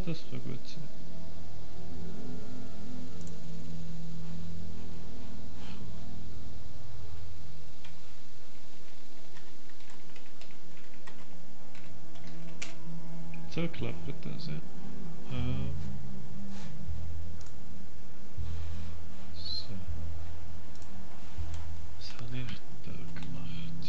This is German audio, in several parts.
das kann gut sein. So klappt das, ja. So. Was habe ich da gemacht?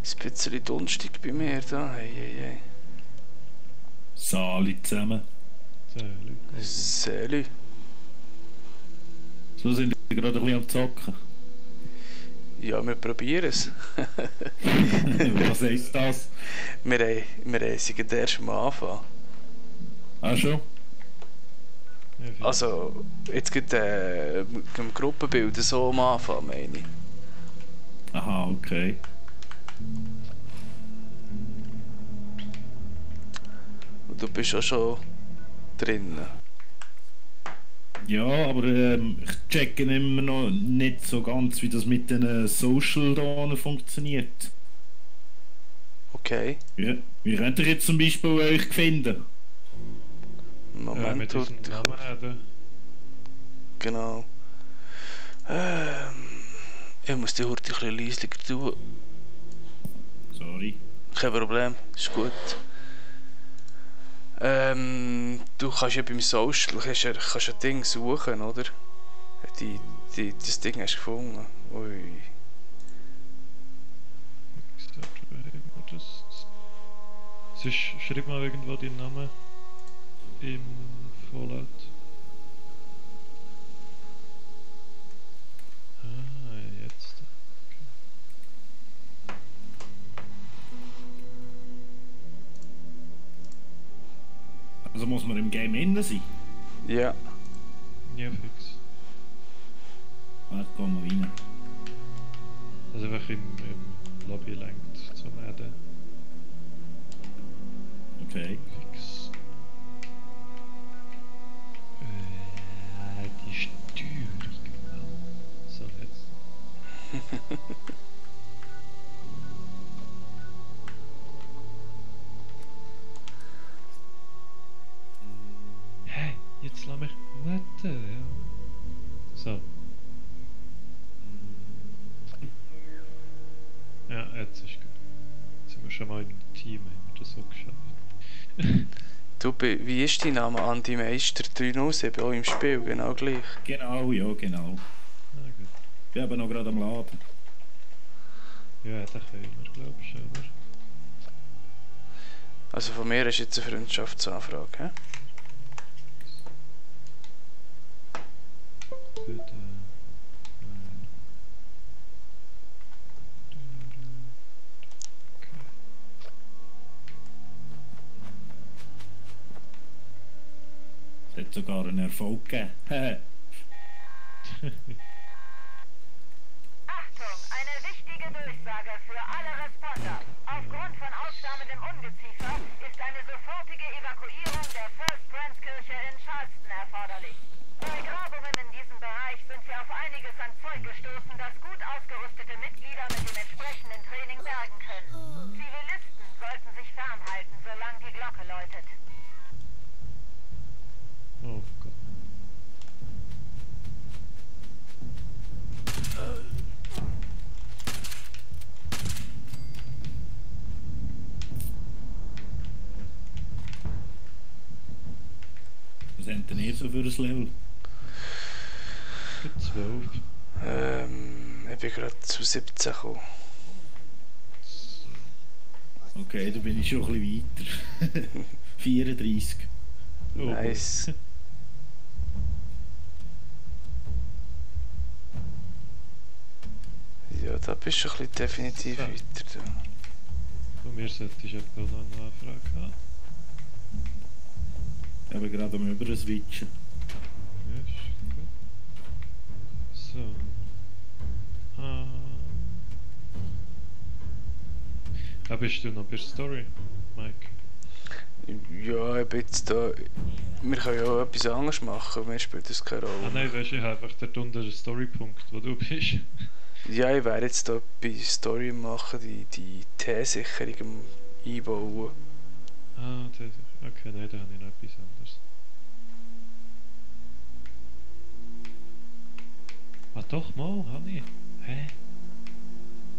Ist ein bisschen dunstig bei mir da. Hey, hey, hey. Sali zusammen. Sali. So sind wir gerade ein bisschen am Zocken. Ja, wir probieren es. Was heisst das? Wir sind erst am Anfang. Ah, schon? Also, jetzt gibt im Gruppenbild so am Anfang, meine ich. Aha, okay. Und du bist auch schon drinnen. Ja, aber ich checke immer noch nicht so ganz, wie das mit den Social-Drohnen funktioniert. Okay. Ja. Wie könnt ihr jetzt zum Beispiel euch finden? Moment, mit diesem Namen eben. Genau. Ich muss die Hurti ein bisschen leislicher tun. Sorry. Kein Problem, ist gut. Du kannst ja beim Social kannst ein Ding suchen, oder? Das Ding hast du gefunden. Ui. Schreib mal irgendwo den Namen im Fallout. Ah, jetzt. Okay. Also muss man im Game innen sein? Ja. Ja, fix. Warte, gehen wir rein. Also einfach im Lobby lenkt zum Erde. Okay. Fix. Die Steuerung. So, jetzt. Hey, jetzt lass mich. What the hell? So. Ja, jetzt ist gut. Jetzt sind wir schon mal im Team, haben wir das so geschafft. Du, wie ist dein Name? Andi Meister 307, auch im Spiel, genau gleich. Genau, ja, genau. Ah, gut. Ich bin eben noch gerade am Laden. Ja, das können wir, glaube ich, schon, oder? Also von mir ist jetzt eine Freundschaftsanfrage, hä? Gut, Es hat sogar einen Erfolg gegeben. Achtung, eine wichtige Durchsage für alle Responder. Aufgrund von ausstammendem Ungeziefer ist eine sofortige Evakuierung der First Friends Kirche in Charleston erforderlich. Bei Grabungen in diesem Bereich sind wir auf einiges an Zeug gestoßen, das gut ausgerüstete Mitglieder mit dem entsprechenden Training bergen können. Zivilisten sollten sich fernhalten, solange die Glocke läutet. Oh Gott. Was habt denn ihr so für ein Level? 12. Ich bin gerade zu 17 gekommen. Okay, da bin ich schon ein bisschen weiter. 34. Oh, nice. Ja, da bist du ein bisschen definitiv weiter. Von mir sollte ich etwa noch eine Anfrage haben. Ich habe gerade am Überswitchen. Ja, ist gut. So. Bist du noch bei der Story, Mike? Ja, ich bin jetzt da... Wir können ja auch etwas anderes machen, mir spielt das keine Rolle. Ah nein, weißt du, ich habe einfach dort unten einen Storypunkt, wo du bist. Ja, ich wäre jetzt da bei Story machen, die T-Sicherung einbauen. Ah, das, okay, nein, da habe ich noch etwas anderes. Ah doch, mal, habe ich. Hä?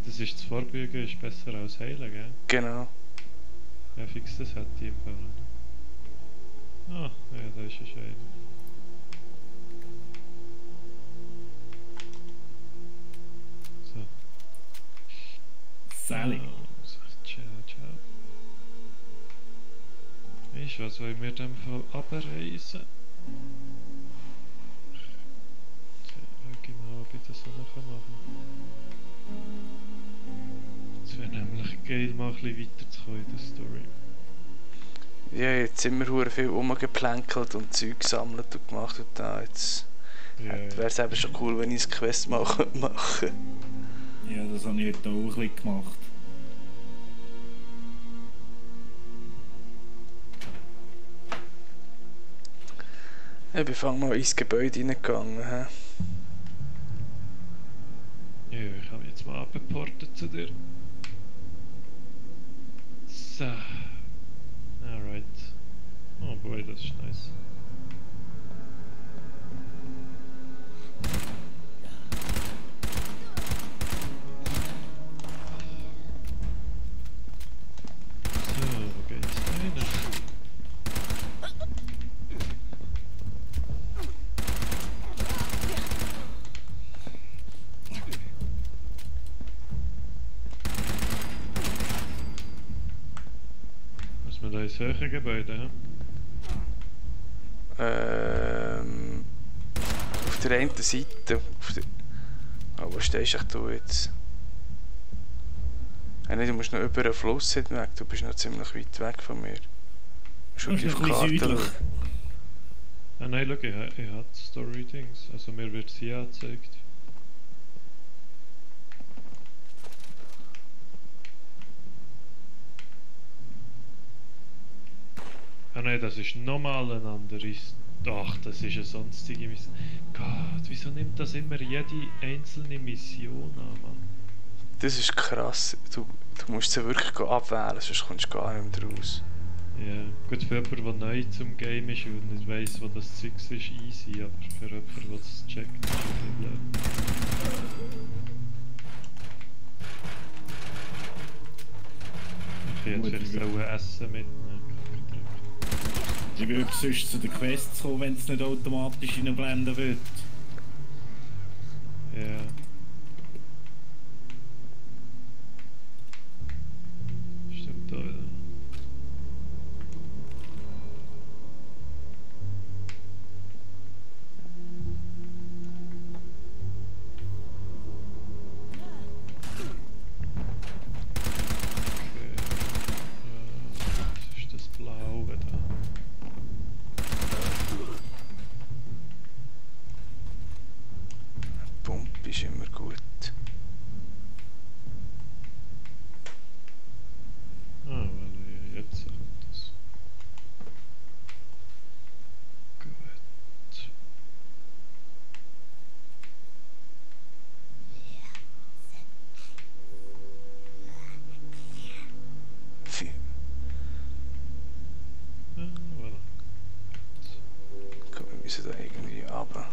Das ist das Vorbeugen ist besser als Heilen, gell? Genau. Ja, fix, das hätte ich im Fall noch. Ah, ja, da ist ein Schein. So. Sally. Ciao, ciao. Weißt du, was wollen wir denn von abreisen? Schau mal, ob ich das auch noch machen kann. Es wäre nämlich geil, mal ein bisschen weiterzukommen in der Story. Ja, jetzt sind wir hure viel rumgeplänkelt und Zeug gesammelt und gemacht und da jetzt... Ja, Wäre es eben schon cool, wenn ich das Quest mal machen könnte. Ja, das habe ich heute auch ein bisschen gemacht. Ich bin fang mal ins Gebäude reingegangen. Ja, ich habe jetzt mal abgeportet zu dir. So. Alright. Oh boy, das ist nice. So, wo geht's rein? Muss man da ins höhere Gebäude, hä? Auf der einen Seite. Oh, wo stehst du jetzt? Nein, du musst noch über einen Fluss hinweg, du bist noch ziemlich weit weg von mir. Schau Das dir ist auf ein die bisschen Karte südlich. Ah nein, schau, ich habe Story-Dings. Also mir wird sie angezeigt. Ah nein, das ist nochmal ein anderes. Ach, das ist eine sonstige Mission. Gott, wieso nimmt das immer jede einzelne Mission an, Mann? Das ist krass. Du musst sie wirklich abwählen, sonst kommst du gar nicht mehr raus. Ja, gut, für jemanden, der neu zum Game ist und nicht weiss, wo das Zeug ist, easy, aber für jemanden, der es checkt, ist es ein bisschen blöd. Ich hätte jetzt vielleicht auch Essen mitnehmen. Ich würde sonst zu den Quests kommen, wenn es nicht automatisch reinblenden wird. Ja. Stimmt da wieder. Okay. Was ist das Blaue da? Pump ist immer gut. Ah, weil jetzt kommt das. Gut. Ah, voilà. Komm, wir müssen da irgendwie runter.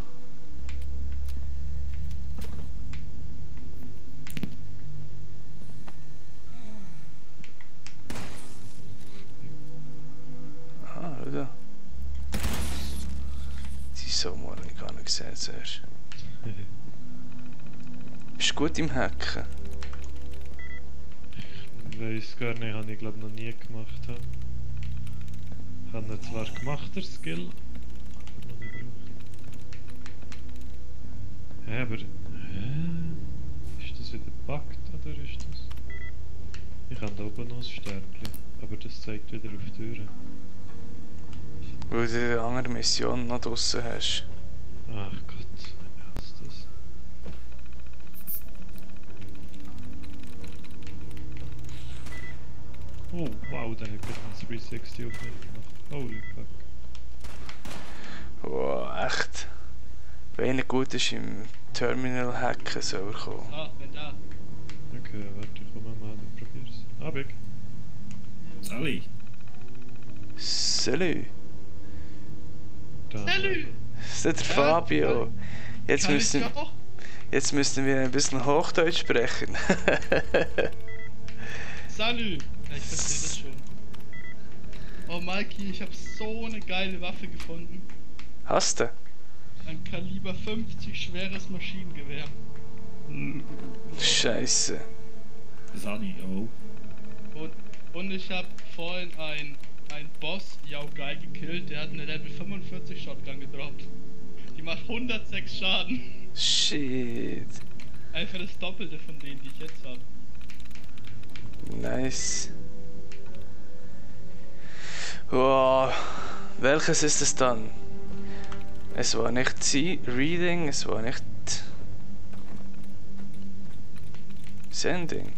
Aha, schau da. Die Sommer habe ich gar nicht gesehen zuerst. Bist du gut im Hacken? Ich weiss gar nicht, habe ich glaube noch nie gemacht. Ich habe ihn zwar gemacht, der Skill, aber noch nicht gebraucht. Hä, aber... Hä? Ist das wieder gebuggt oder ist das... Ich habe da oben noch ein Sternchen, aber das zeigt wieder auf die Türen. Weil du eine andere Mission noch draussen hast. Ach Gott, was ist das? Oh, wow, der hat gerade ein 360 auf mich gemacht. Holy fuck. Wow, echt. Wenn einer gut ist im Terminal hacken, soll er kommen. Ah, wenn da. Okay, warte, komm mal, du probier's. Abig. Sally. Salut. Da. Salut! Das ist der Fabio. Jetzt müssen wir ein bisschen Hochdeutsch sprechen. Salut! Ja, ich verstehe das schon. Oh Mikey, ich habe so eine geile Waffe gefunden. Hast du? Ein Kaliber 50 schweres Maschinengewehr. Scheiße. Sally, oh. Und ich habe vorhin ein Boss Yao-Guy gekillt, der hat eine Level 45 Shotgun gedroppt. Die macht 106 Schaden. Shit. Einfach das Doppelte von denen, die ich jetzt habe. Nice. Wow. Welches ist es dann? Es war nicht Reading, es war nicht Sending.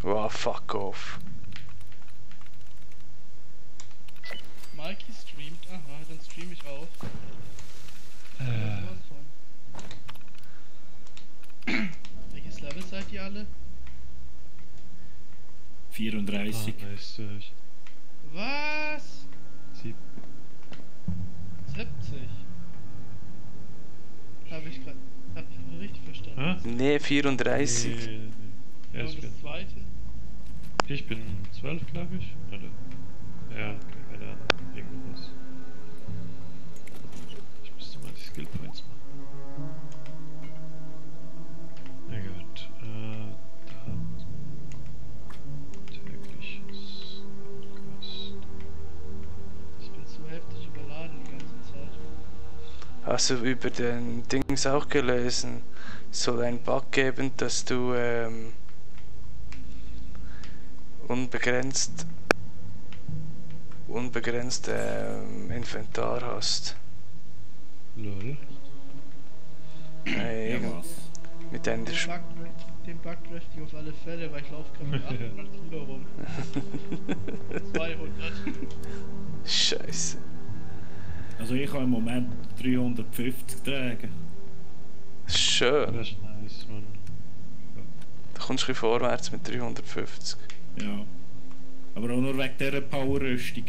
Wow, fuck off. Mikey streamt, aha, dann stream ich auch. Welches Level seid ihr alle? 34. Ah, nice. Was? 70. 70? Hab ich richtig verstanden. Ah? Nee, 34. Nee. Ja, Und ist das zweite? ich bin 12, glaube ich. Oder? Ja, keine Ahnung. Irgendwas. Ich müsste mal die Skill Points machen. Na gut. Da. Tägliches Quest. Ich bin zu heftig überladen die ganze Zeit. Hast du über den Dings auch gelesen? Soll ein Bug geben, dass du unbegrenzt Inventar hast. Lol. Hey, Ja, was? mit einer Den Bug trifft ich auf alle Fälle, weil ich laufe gerade mit 800 Kilo rum. 200. Scheiße. Also ich habe im Moment 350 tragen. Schön. Das ist nice, man. Da kommst du ein bisschen vorwärts mit 350. Ja. Aber auch nur wegen dieser Power-Rüstung.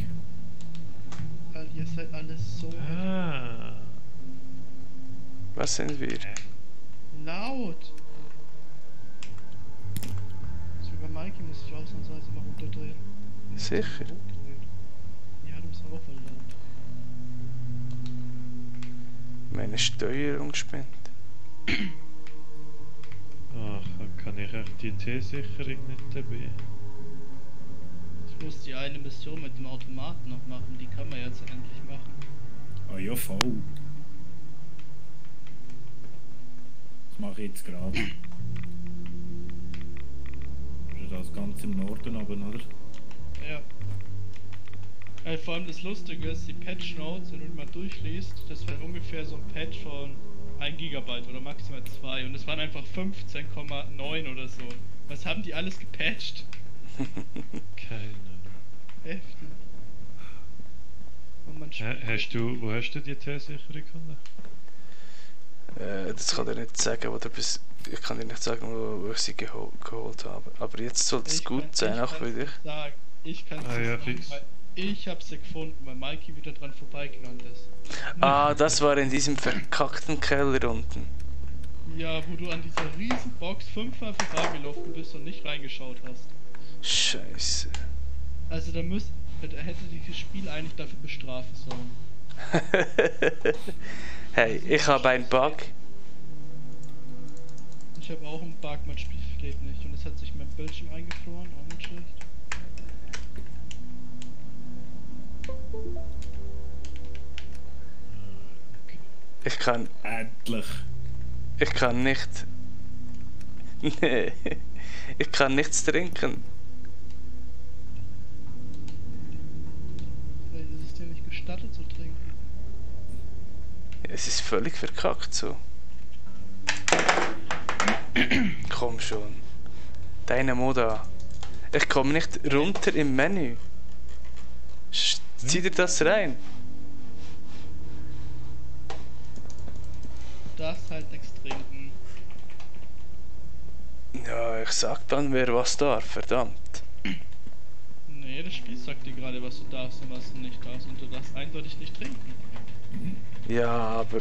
Weil ihr seid alles so Ah. Was sind wir? laut. Sogar Mikey muss ich ausnahmsweise mal runterdrehen. Sicher? Ja, du bist auch voll laut. Meine Steuerung spinnt. Ach, kann ich echt die T-Sicherung nicht dabei? Ich muss die eine Mission mit dem Automaten noch machen, die kann man jetzt endlich machen. Ah ja, voll. Das mache ich jetzt gerade. Ist das ganz im Norden oben, oder? Ja. Vor allem das Lustige ist, die Patch Notes, wenn du die mal durchliest, das wäre ungefähr so ein Patch von 1 GB oder maximal 2 und es waren einfach 15,9 oder so. Was haben die alles gepatcht? Keine Ahnung. Heftig. Und man Wo hast du die T-Sicherung gefunden? Das kann ich nicht sagen, wo ich kann dir nicht sagen, wo ich sie geholt habe. Aber jetzt sollte es gut sein, auch für dich. Ich kann es Ah, ja, sagen, fix. weil ich habe sie gefunden, weil Mikey wieder dran vorbeigerannt ist. Ah, das war in diesem verkackten Keller unten. Ja, wo du an dieser riesen Box 5-mal vorbeigelaufen bist und nicht reingeschaut hast. Scheiße. Also da hätte dich das Spiel eigentlich dafür bestrafen sollen. Hey, ich habe einen Bug. Ich habe auch einen Bug, mein Spiel geht nicht und es hat sich mein Bildschirm eingefroren, auch nicht schlecht. Ich kann nicht. Nee. Ich kann nichts trinken. Vielleicht ist es dir nicht gestattet zu trinken. Es ist völlig verkackt so. Komm schon. Deine Moda. Ich komme nicht runter im Menü. Zieh dir das rein. Du darfst halt nichts trinken. Ja, ich sag dann, wer was darf, verdammt. Nee, das Spiel sagt dir gerade, was du darfst und was du nicht darfst. Und du darfst eindeutig nicht trinken. Ja, aber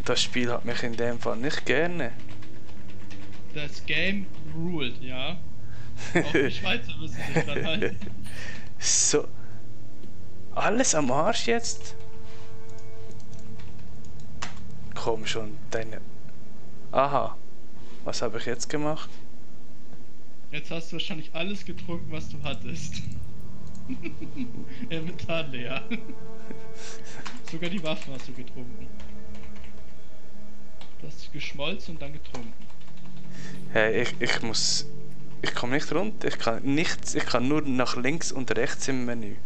das Spiel hat mich in dem Fall nicht gerne. Das Game ruled, ja. Auch die Schweizer müssen sich dran halten. So. Alles am Arsch jetzt? Komm schon, deine... Aha. Was habe ich jetzt gemacht? Jetzt hast du wahrscheinlich alles getrunken, was du hattest. Inventar leer. Sogar die Waffen hast du getrunken. Du hast dich geschmolzen und dann getrunken. Hey, ich komme nicht runter, ich kann nichts, ich kann nur nach links und rechts im Menü.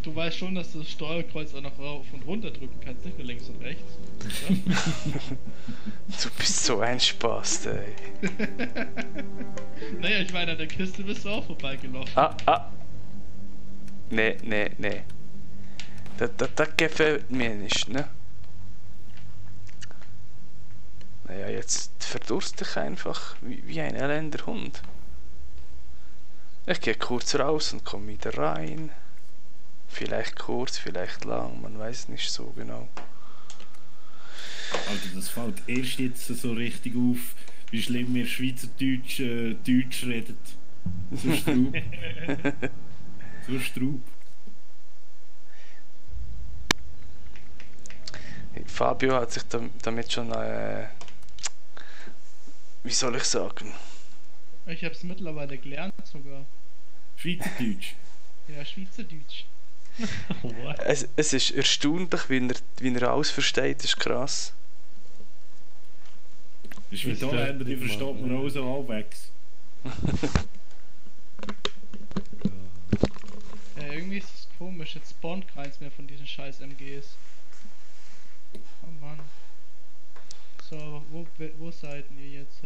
Du weißt schon, dass du das Steuerkreuz auch noch rauf und runter drücken kannst, nicht nur links und rechts. Du bist so ein Spaß, ey. Naja, ich meine, an der Kiste bist du auch vorbeigelaufen. Nee. Das gefällt mir nicht, ne? Naja, jetzt verdurste ich einfach wie ein elender Hund. Ich gehe kurz raus und komme wieder rein. Vielleicht kurz, vielleicht lang, man weiß nicht so genau. Alter, das fällt erst jetzt so richtig auf, wie schlimm wir Schweizerdeutsch Deutsch redet. So Straub. So Straub. Fabio hat sich damit schon, wie soll ich sagen? Ich hab's mittlerweile gelernt sogar. Schweizerdeutsch. Ja, Schweizerdeutsch. What? Es ist erstaunlich, wie er alles versteht, das ist krass. Das ist wie die Holländer, die versteht man auch so halbwegs. Ja, irgendwie ist es komisch, jetzt spawnt keins mehr von diesen scheiß MGs. Oh Mann. So, wo seid ihr jetzt?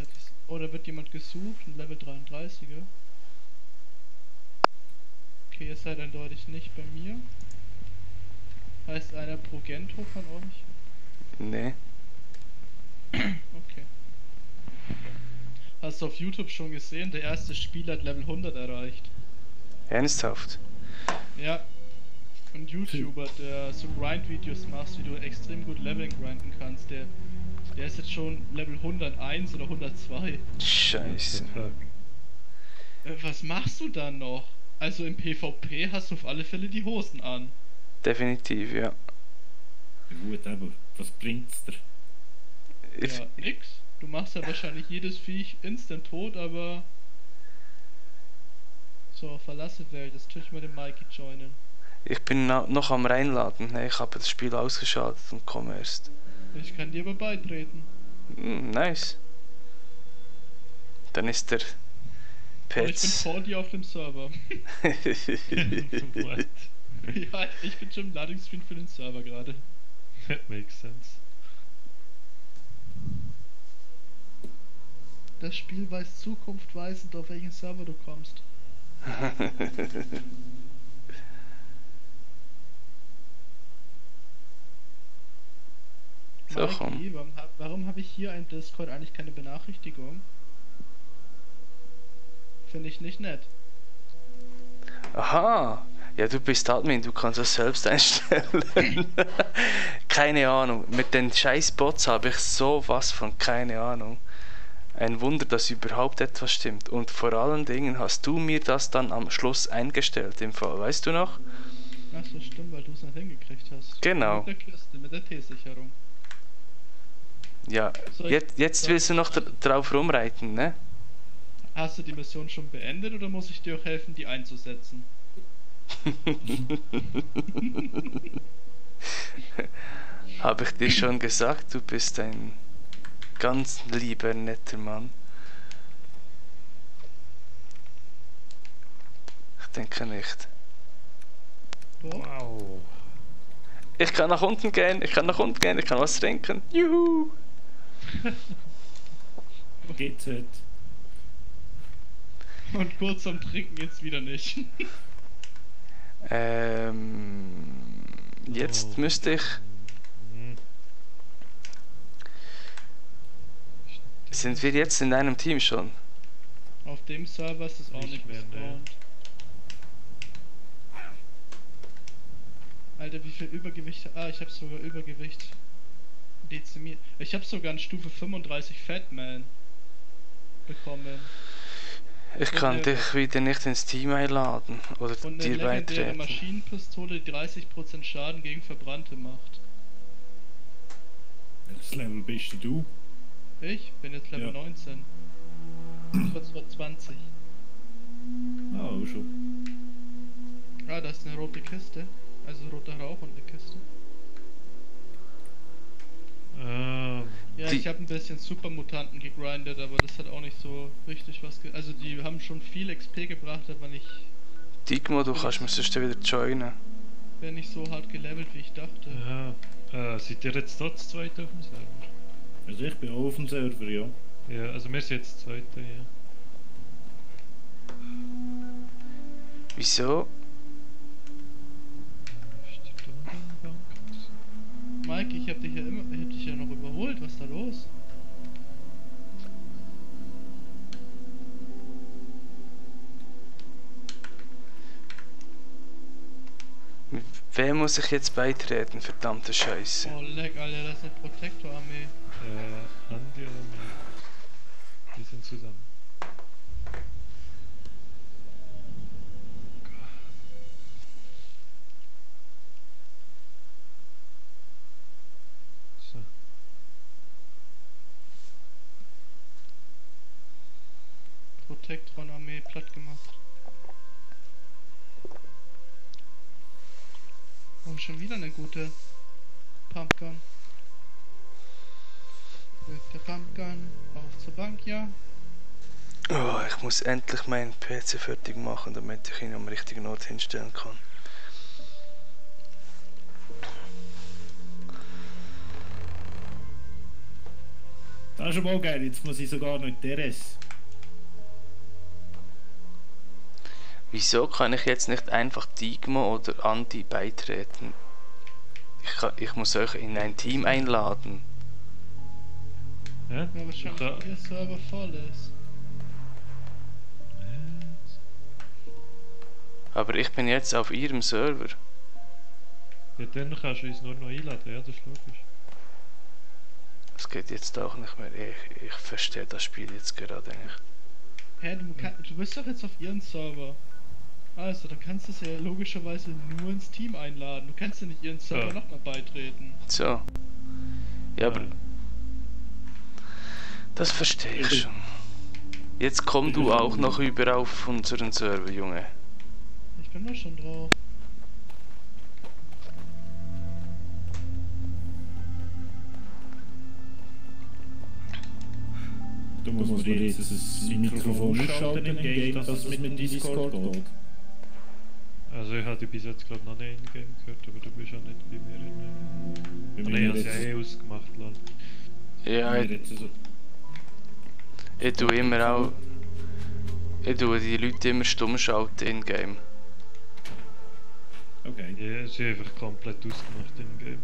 Oh, da wird jemand gesucht, ein Level 33er. Okay, ihr seid eindeutig nicht bei mir. Heißt einer Progento von euch? Nee. Okay. Hast du auf YouTube schon gesehen, der erste Spieler hat Level 100 erreicht. Ernsthaft? Ja. Ein YouTuber, der so Grind-Videos macht, wie du extrem gut Leveln grinden kannst, der ist jetzt schon Level 101 oder 102. Scheiße. Was machst du dann noch? Also im PvP hast du auf alle Fälle die Hosen an. Definitiv, ja. Ja gut, aber was bringt's dir? Ja, nix. Du machst ja wahrscheinlich jedes Viech instant tot, aber... So, verlasse Welt, jetzt tue ich mal den Mikey joinen. Ich bin noch am Reinladen. Nee, ich habe das Spiel ausgeschaltet und komme erst. Ich kann dir aber beitreten. Nice. Dann ist der Und ich bin Pets. vor dir auf dem Server. What? Ja, ich bin schon im Ladungsscreen für den Server gerade. That makes sense. Das Spiel weiß zukunftweisend, auf welchen Server du kommst. So, komm. Mikey, warum habe ich hier im Discord eigentlich keine Benachrichtigung? Finde ich nicht nett. Aha. Ja, du bist Admin, du kannst das selbst einstellen. Keine Ahnung. Mit den scheiß Bots habe ich sowas von keine Ahnung. Ein Wunder, dass überhaupt etwas stimmt. Und vor allen Dingen hast du mir das dann am Schluss eingestellt im Fall. Weißt du noch? Ach so, stimmt, weil du es nicht hingekriegt hast. Genau. Mit der Kiste, mit der T-Sicherung. Ja. Jetzt willst du noch drauf rumreiten, ne? Hast du die Mission schon beendet oder muss ich dir auch helfen, die einzusetzen? Habe ich dir schon gesagt, du bist ein ganz lieber, netter Mann. Ich denke nicht. Wow. Ich kann nach unten gehen, ich kann was trinken. Juhu! GZ. Und kurz am Trinken jetzt wieder nicht. Jetzt müsste ich. Hm. Sind wir jetzt in einem Team schon? Auf dem Server ist es auch Nicht nicht mehr, ne. gespawnt. Alter, wie viel Übergewicht? Ah, ich hab sogar Übergewicht. Dezimiert. Ich hab sogar eine Stufe 35 Fatman bekommen. Ich kann Und, dich wieder nicht ins Team einladen oder Und eine dir legendäre beitreten. Maschinenpistole, die 30% Schaden gegen Verbrannte macht. Welches Level bist du? Ich bin jetzt Level Ja. 19. Kurz vor 20. Ah, auch schon. Ah, da ist eine rote Kiste. Also roter Rauch und eine Kiste. Ja, Die- ich habe ein bisschen Supermutanten gegrindet, aber das hat auch nicht so richtig was also die haben schon viel XP gebracht, aber nicht, Digmo, du kannst mich sonst wieder joinen. wäre nicht so hart gelevelt, wie ich dachte. Seid ihr jetzt dort zu zweit auf dem Server? Also ich bin auch auf dem Server, ja. Ja, also wir sind jetzt zu zweit, ja. Wieso? Ist die Datenbank? Mike, ich hab dich ja noch überholt, was ist da los? Wer muss ich jetzt beitreten? Verdammte Scheiße. Oh leck, Alter, das ist eine Protector-Armee. Andi oder mir? Die sind zusammen. So. Protectron-Armee platt gemacht. Oh, schon wieder eine gute Pumpgun. Mit der Pumpgun auf zur Bank, ja. Oh, ich muss endlich meinen PC fertig machen, damit ich ihn am richtigen Ort hinstellen kann. Das ist aber auch geil, jetzt muss ich sogar noch in die RS. Wieso kann ich jetzt nicht einfach Digmo oder Andi beitreten? Ich muss euch in ein Team einladen. Ja? Ja, wahrscheinlich, weil der Server voll ist. Aber ich bin jetzt auf ihrem Server. Ja, dann kannst du uns nur noch einladen, ja, das ist logisch. Das geht jetzt auch nicht mehr. Ich verstehe das Spiel jetzt gerade nicht. Hä, du bist doch jetzt auf ihren Server. Also, dann kannst du es ja logischerweise nur ins Team einladen. Du kannst ja nicht ihren Server Ja. nochmal beitreten. So. Ja, aber das verstehe ich schon. Jetzt komm du auch noch über auf unseren Server, Junge. Ich bin da schon drauf. Da muss man jetzt das Mikrofon ausschalten im Game, dass es mit dem Discord geht. Also ich hatte bis jetzt glaube noch nicht in-game gehört, aber du bist ja nicht bei mir in... Bei Nein, mir ich habe jetzt- ja ausgemacht, lol. Ja, bei mir jetzt so- ich tue immer auch. Ich tue die Leute immer stumm schalten in-game. Okay. Ja, sie ist einfach komplett ausgemacht im-game.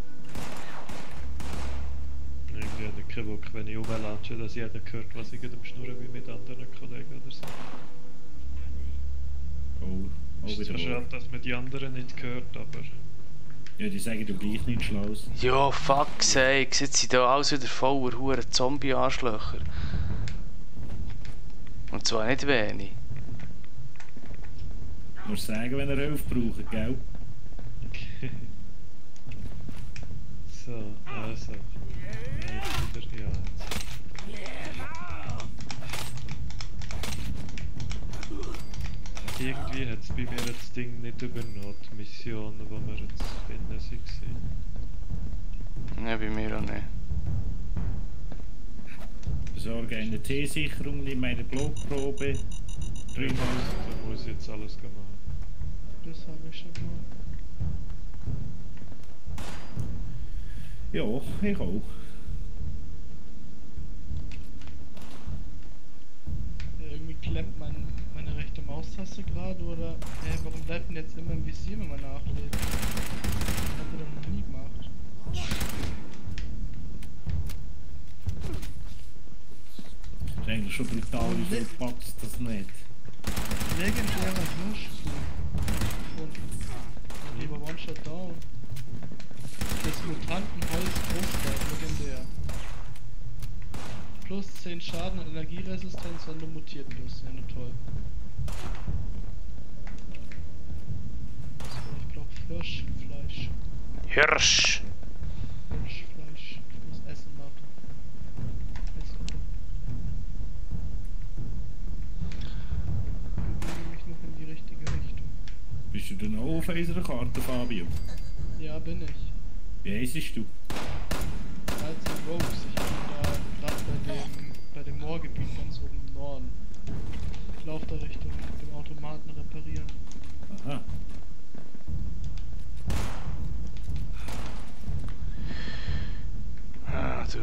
Irgendwie habe ich keinen Bock, wenn ich rumlatsche, dass jeder hört, was ich am Schnurren bin mit anderen Kollegen oder so. Oh, Ist wieder zwar schade, dass man die anderen nicht hört, aber... Ja, die sagen du gleich nicht schlau. Ja, fuck sakes, jetzt sind da alles wieder voller hure Zombie-Arschlöcher. Und zwar nicht wenig. Musst sagen, wenn er Hilfe braucht, gell? So, also. Jetzt wieder, ja. Irgendwie hat es bei mir das Ding nicht übernommen, die Mission, wo wir jetzt drinnen waren. Ja, bei mir auch nicht. Besorge eine T-Sicherung, nimm eine Blutprobe. Da muss ich jetzt alles machen. Das habe ich schon mal. Ja, ich auch. Ja, irgendwie klemmt meine rechte Visier mal nachlädt. Das hat er doch noch nie gemacht. Das ist eigentlich schon brutal, wie viel packst das nicht? Legendärer Hirschzug. Und lieber One-Shot Down. Das Mutantenholz Großteil, legendär. Plus 10 Schaden und Energieresistenz, wenn du mutiert bist. Ja, nur toll. So, ich brauch Hirschfleisch. Hirsch! Hirschfleisch. Ich muss Essen machen. Essen. Ich bewege mich noch in die richtige Richtung. Bist du denn auch auf unserer Karte, Fabio? Ja, bin ich. Wie heisst du? 13 Rogues. Ich bin da gerade bei dem Moorgebiet ganz oben im Norden. Ich laufe da Richtung dem Automaten reparieren. Aha. Ah, du.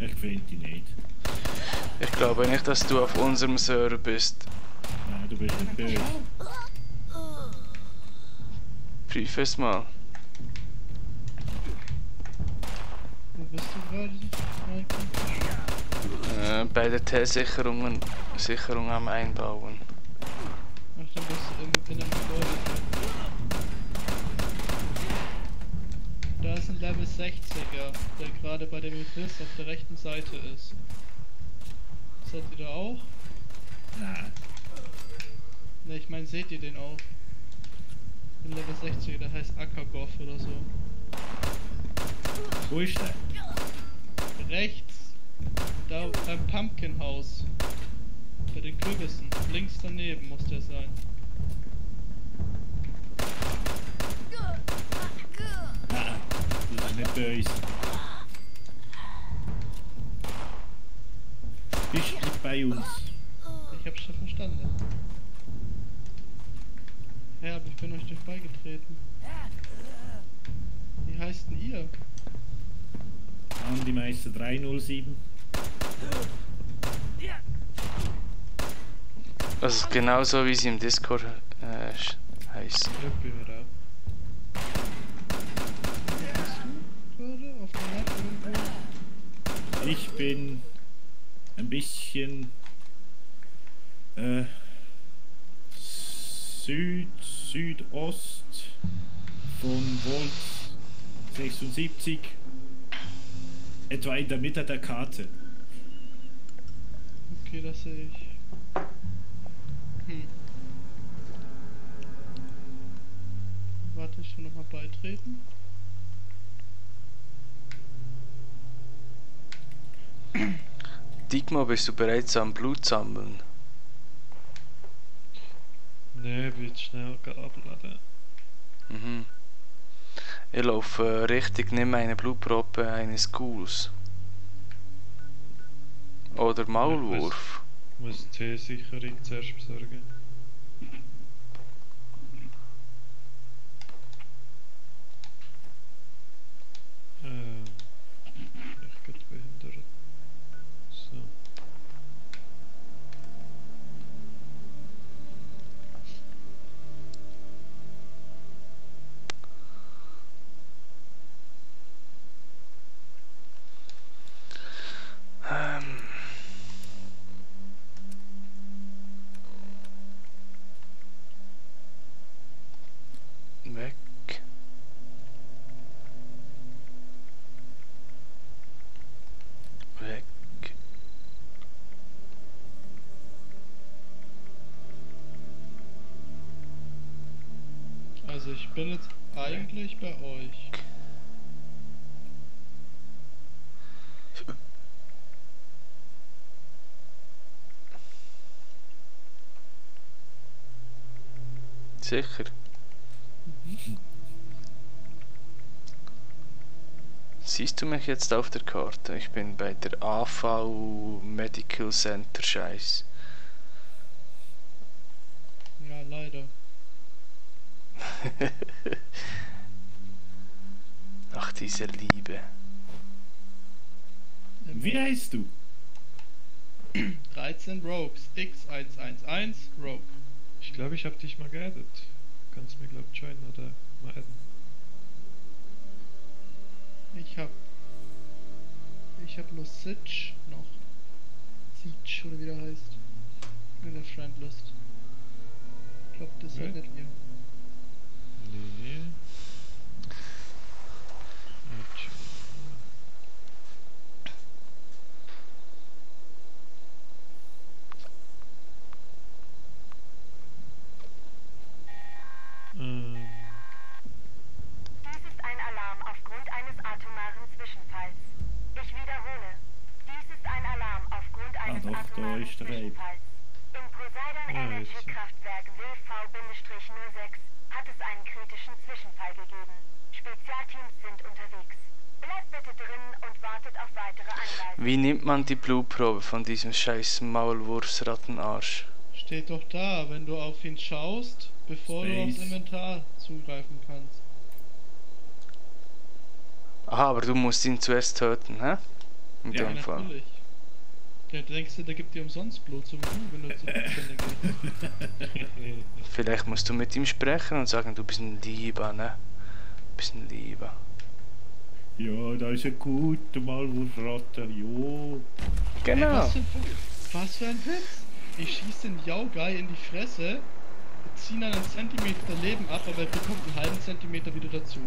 Ich finde dich nicht. Ich glaube nicht, dass du auf unserem Server bist. Nein, du bist nicht böse. Prüf es mal. Wo bist du gerade, Michael? Bei der T-Sicherung am Einbauen. Ach, dann bist du in einem Gebäude. Da ist ein Level 60er, der gerade bei dem Abyss auf der rechten Seite ist. Seid ihr da auch? Nein. Ne, ich meine, seht ihr den auch? Ein Level 60er, der heißt Ackergoff oder so. Wo ist der? Rechts, da beim Pumpkin-Haus. Bei den Kürbissen. Links daneben muss der sein. Nein, du bist nicht böse. Bist nicht bei uns. Ich hab's schon verstanden. Ja, aber ich bin euch nicht beigetreten. Wie heißt denn ihr? Andi Meister 307. Das ist genauso wie sie im Discord heißen. Ich bin wieder. Wo bist du gerade? Auf der Map irgendwo? Ich bin ein bisschen Südost von Volt 76, etwa in der Mitte der Karte. Okay, das sehe ich. Warte, ich will nochmal beitreten. Digma, bist du bereits am Blut sammeln? Nee, wird schnell abladen. Mhm. Ich laufe richtig neben einer Blutprobe eines Ghouls. Oder Maulwurf. Ich muss die T-Sicherung zuerst besorgen. Ich bin behindert. So. Weg. Weg. Also ich bin jetzt eigentlich bei euch. Sicher. Siehst du mich jetzt auf der Karte? Ich bin bei der AV Medical Center Scheiß. Ja, leider. Nach dieser Liebe. Wie heißt du? 13 Rogues. X111 Rogue. Ich glaube, ich habe dich mal geaddet. Kannst mir, glaube ich, joinen oder mal adden. Ich hab nur Sitch noch. Siege oder wie der heißt. In der Friendlist. Ich glaube, das seid Ja. nicht ihr. Nee. Dies ist ein Alarm aufgrund eines atomaren Zwischenfalls. Ich wiederhole. Dies ist ein Alarm aufgrund eines doch, da atomaren ist der Ape. Zwischenfalls. Im Poseidon Energy jetzt. Kraftwerk WV-06 hat es einen kritischen Zwischenfall gegeben. Spezialteams sind unterwegs. Bleibt bitte drin und wartet auf weitere Anweisungen. Wie nimmt man die Blutprobe von diesem scheiß Maulwurfsrattenarsch? Steht doch da, wenn du auf ihn schaust, bevor du aufs Space. Inventar zugreifen kannst. Aha, aber du musst ihn zuerst töten, hä? In Ja, dem Fall. natürlich. Der denkst du, der gibt dir umsonst Blut zum Blut, wenn du zu zuständig bist. Vielleicht musst du mit ihm sprechen und sagen, du bist ein Lieber, ne? Du bist ein Lieber. Ja, da ist ein guter Maulwurfratte. Jo. Genau. Was für ein Witz! Ich schieße den Yaugai in die Fresse, ziehe einen Zentimeter Leben ab, aber er bekommt einen halben Zentimeter wieder dazu.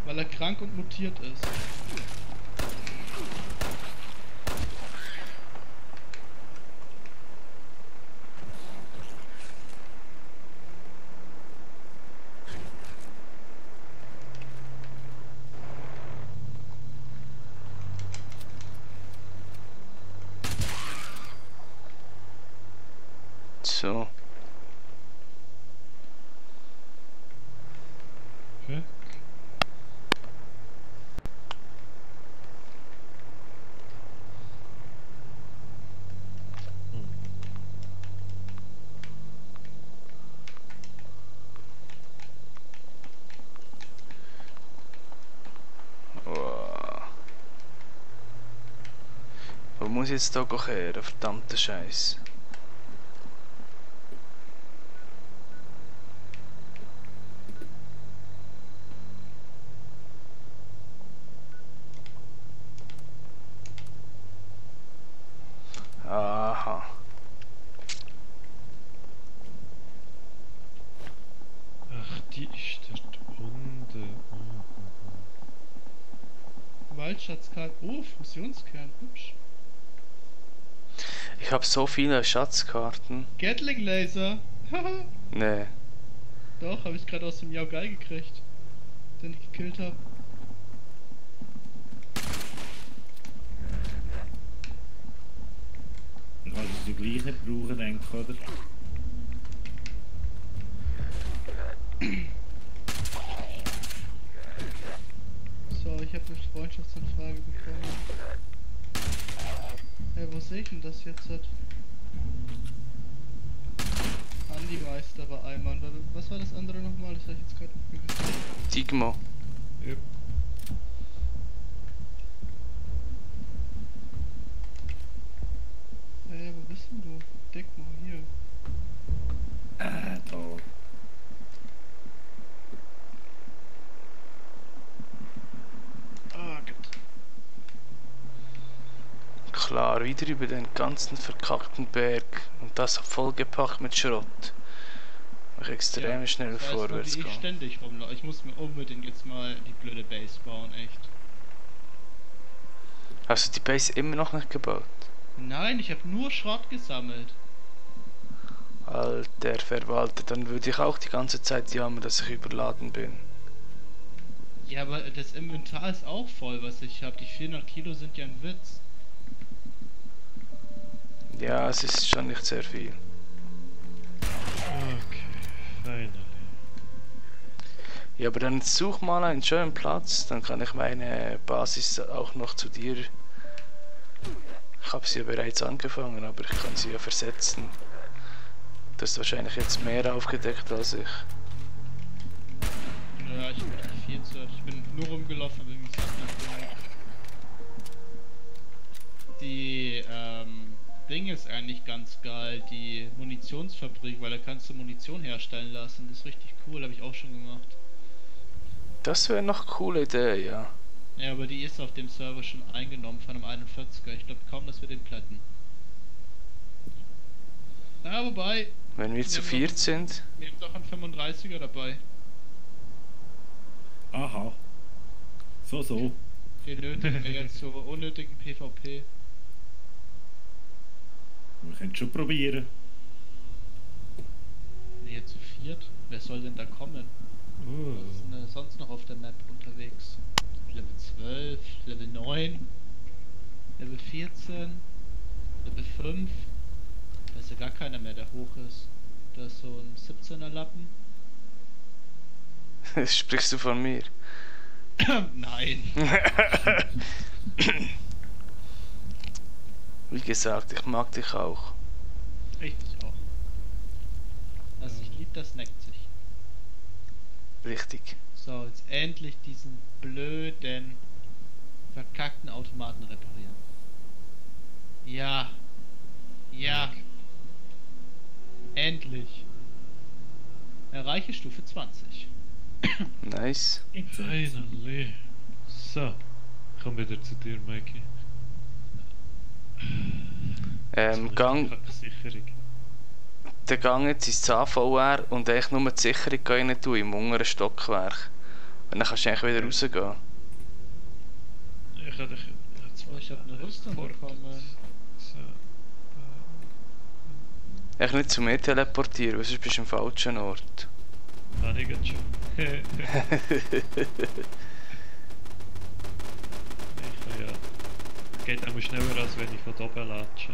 Weil er krank und mutiert ist. So. Fuck. Oh. Wo muss ich jetzt da kehren? Verdammter Scheiß. Aha. Ach, die ist dort unten. Waldschatzkarte. Oh, Fusionskern. Hübsch. Ich habe so viele Schatzkarten. Gatling Laser. Haha. Nee. Doch, habe ich gerade aus dem Yaugai gekriegt. Den ich gekillt habe. Dann kannst du es ja gleich nicht brauchen, denke ich, oder? So, ich habe eine Freundschaftsanfrage bekommen. Hey, wo sehe ich denn das jetzt? Andi Meister war einmal. Was war das andere nochmal? Das habe ich jetzt gerade nicht mehr gesehen. Digmo. Yep. Hey, wo bist denn du? Dickmo, hier. Da. Ah, gut. Klar, wieder über den ganzen verkackten Berg. Und das vollgepackt mit Schrott. Ich extrem schnell Das heißt, vorwärts wie ich gehen. ständig rumlaufe. Ich muss mir unbedingt jetzt mal die blöde Base bauen, echt. Hast du die Base immer noch nicht gebaut? Nein, ich habe nur Schrott gesammelt. Alter Verwalter, dann würde ich auch die ganze Zeit jammern, dass ich überladen bin. Ja, aber das Inventar ist auch voll, was ich habe. Die 400 Kilo sind ja ein Witz. Ja, es ist schon nicht sehr viel. Okay, finally. Ja, aber dann such mal einen schönen Platz, dann kann ich meine Basis auch noch zu dir. Ich habe sie ja bereits angefangen, aber ich kann sie ja versetzen. Du hast wahrscheinlich jetzt mehr aufgedeckt als ich. Ja, ich habe echt viel Zeit. Ich bin nur rumgelaufen, aber irgendwie Sachen abgeholt. Die, Ding ist eigentlich ganz geil, die Munitionsfabrik, weil da kannst du Munition herstellen lassen. Das ist richtig cool, habe ich auch schon gemacht. Das wäre noch eine coole Idee, ja. Ja, aber die ist auf dem Server schon eingenommen von einem 41er. Ich glaube kaum, dass wir den plätten. Na, wobei, Wenn wir zu viert sind. wir haben doch einen 35er dabei. Aha. So. Den nötigen wir jetzt so unnötigen PvP. Wir können schon probieren. Nee, zu viert? Wer soll denn da kommen? Was ist denn sonst noch auf der Map unterwegs? Level 12, Level 9, Level 14, Level 5. Da ist ja gar keiner mehr, der hoch ist. Da ist so ein 17er Lappen. Sprichst du von mir? Nein. Wie gesagt, ich mag dich auch. Ich dich auch. Was sich liebt, das neckt sich. Richtig. So, jetzt endlich diesen blöden, verkackten Automaten reparieren. Ja. Ja. Endlich. Erreiche Stufe 20. Nice. Finally. So, ich komme wieder zu dir, Mikey. Gang, Sicherung. der Gang jetzt ins AVR und eigentlich nur die Sicherung rein tun im unteren Stockwerk. Und dann kannst du eigentlich wieder rausgehen. Ich habe dich jetzt Oh, ich habe eine Rüstung bekommen. So. Eigentlich nicht zu mir teleportieren, weil sonst bist du im falschen Ort. Habe ich jetzt schon. Ich kann ja. Geht auch schneller, als wenn ich von oben latsche.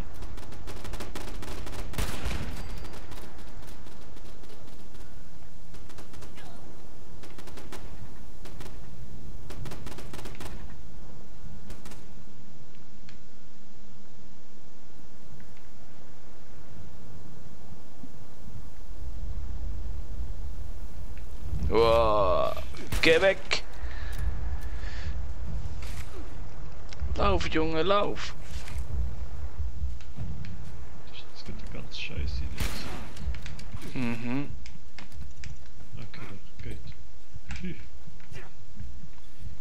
Wow. Geh weg! Lauf, Junge, lauf! Das geht eine ganz scheiße Idee. Mhm. Okay, doch, geht. Phew.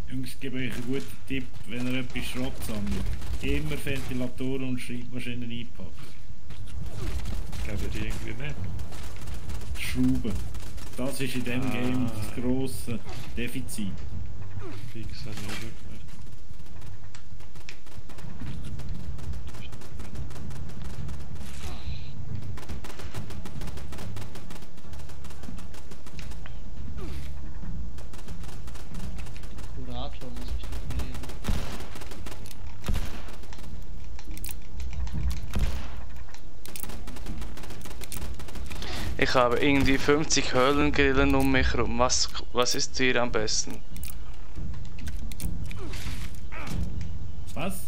Jungs, ich gebe euch einen guten Tipp, wenn ihr etwas Schrott sammelt. Immer Ventilatoren und Schreibmaschinen einpacken. Geben die irgendwie mehr? Schrauben. Das ist in diesem Game das grosse Defizit. Fix habe ich auch gemerkt. Kurator muss ich noch nehmen. Ich habe irgendwie 50 Höhlengrillen um mich herum. Was ist dir am besten? Was?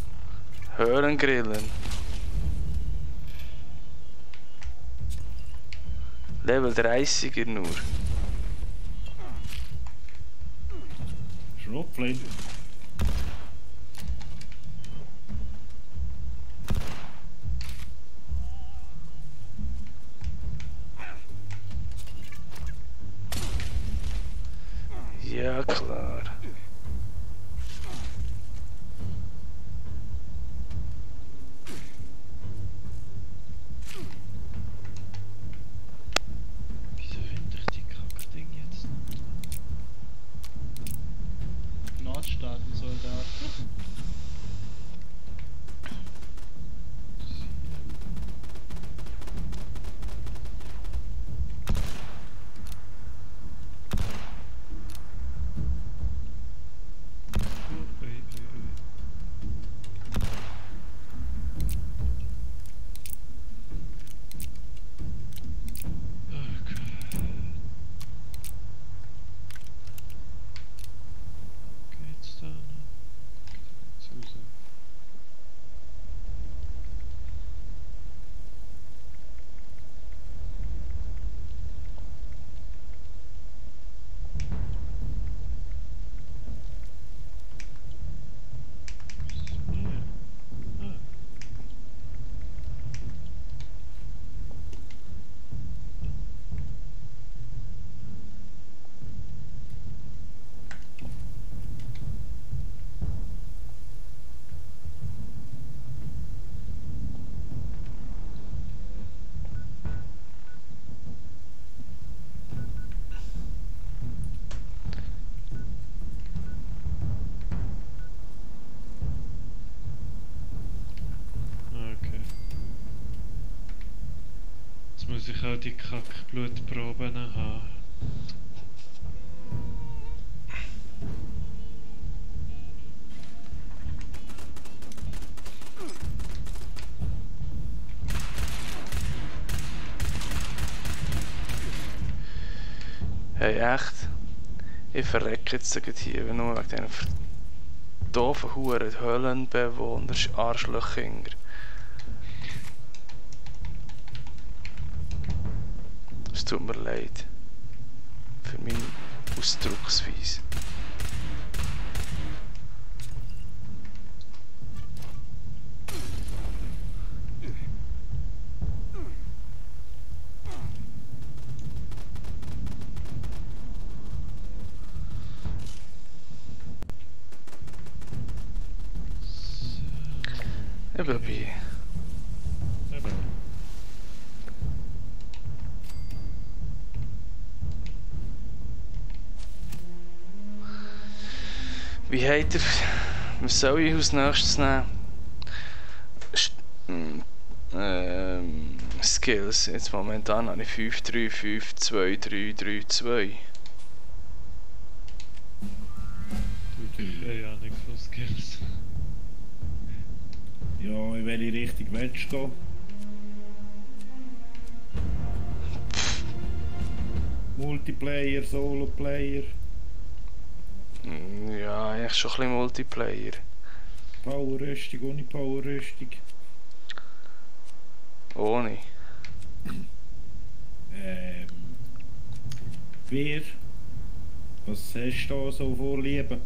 Höhlengrillen. Level 30er nur. Schrottflinte. Ja, klar. Wieso finde ich die Kackding jetzt nicht? Nordstaaten-Soldat. muss ich auch die Kackblutproben haben. Hey, echt? Ich verrecke jetzt gerade hier, nur wegen diesen doofen Huren Höhlenbewohner, Arschlöchkinder. Es tut mir leid. Für meine Ausdrucksweise. Ich bin dabei. Eben. Wie habt ihr... Was soll ich als nächstes nehmen? Skills. Jetzt momentan habe ich 5, 3, 5, 2, 3, 3, 2. Ja, nichts von Skills. Ja, in welche Richtung willst du gehen? Multiplayer, Solo-Player, Ja, eigentlich schon ein bisschen Multiplayer. Power-Rüstung, ohne Power-Rüstung. Ohne. Wer? Was hast du da so Vorlieben?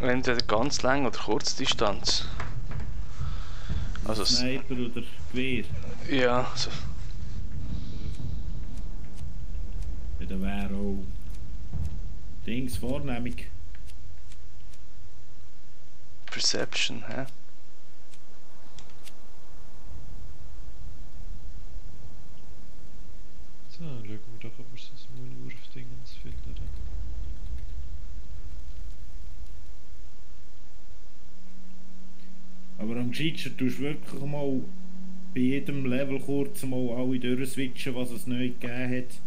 Entweder ganz lang oder Kurzdistanz. Also, Sniper oder Gewehr? ja, so. Ja, da wäre auch Dings Vornehmung. Perception, hä? So, schauen wir doch, ob wir so ein Maulwurf-Dingens finden. Aber am Cheater tust du wirklich mal bei jedem Level kurz mal alle durchswitchen, was es neu gegeben hat.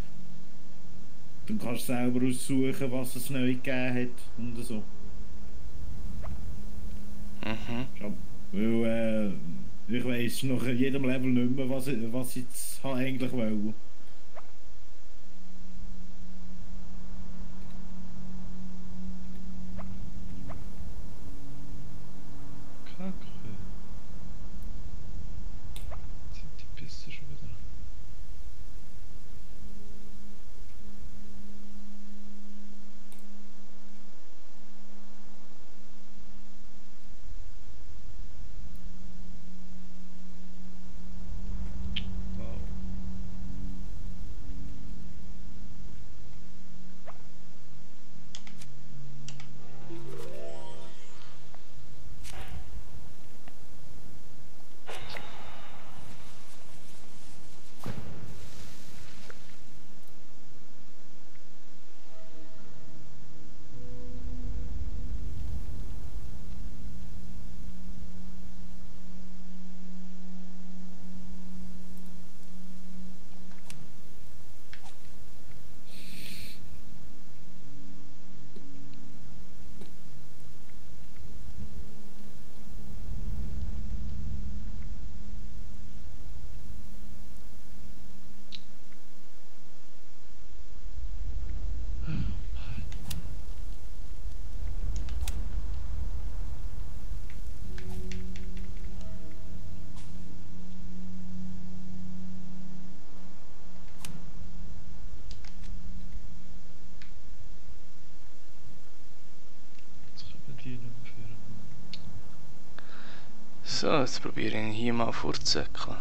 Dann kannst du selber aussuchen, was es neu gegeben hat und so. Mhm. Weil ich weiss nach jedem Level nicht mehr, was ich jetzt eigentlich wollte. Kacke. Jetzt sind die Piste schon wieder. Wow. Jetzt können wir die nicht mehr führen. So, jetzt probiere ich ihn hier mal vorzusäckeln.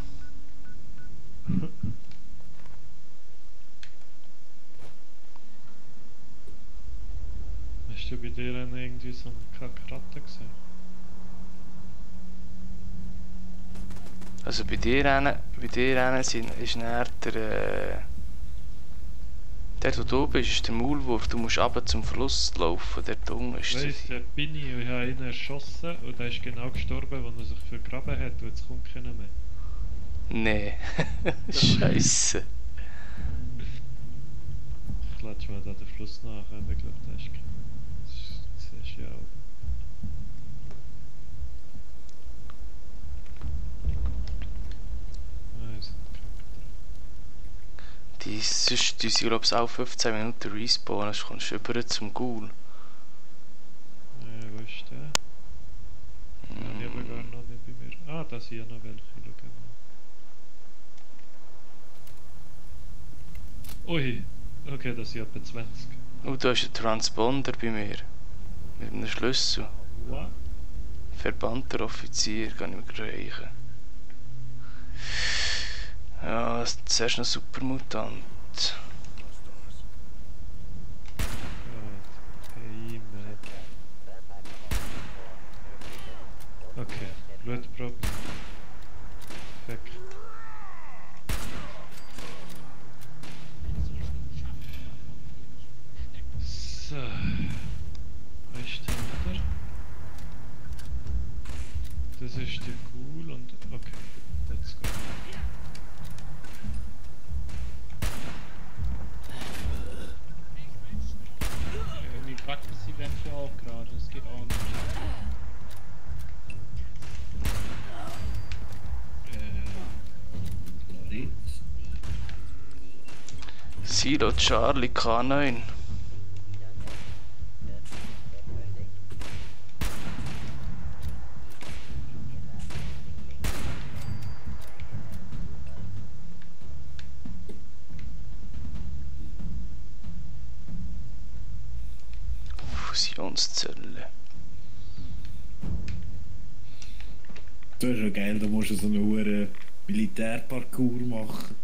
Hast du bei dir irgendwie so einen Kackratte gesehen? Also bei dir ist näher der... Dort wo du bist, ist der Maulwurf. Du musst runter zum Fluss laufen. Dort unten ist Ich weiss, der... dort bin ich und ich habe einen erschossen und der ist genau gestorben, als er sich vergraben hat und jetzt kommt keiner mehr. Nee. Scheiße. Ich klatsch mal da den Fluss nach, aber ich glaube, das ist das ist ja auch. Nein, sind Die sind, glaube ich, auch 15 Minuten respawnen, sonst kommst du über zum Ghoul. wo ist der? Den habe ich aber gar noch nicht bei mir. Ah, da sind ja noch welche, schau mal. Ui, okay, das sind etwa 20. Oh, da ist ein Transponder bei mir. Mit einem Schlüssel. What? Verbannter Offizier, kann ich mir reichen. Ja, zuerst noch Supermutant. Hey, man. Okay, Blutprobe. Perfekt. So. Wo ist der andere? Das ist der Ghoul und... Okay, let's go. Irgendwie packt das Event für auch gerade, das geht auch nicht. Silo Charlie K9. Fusionszelle. Das ist ja geil, da musst du so einen hohen Militärparcours machen.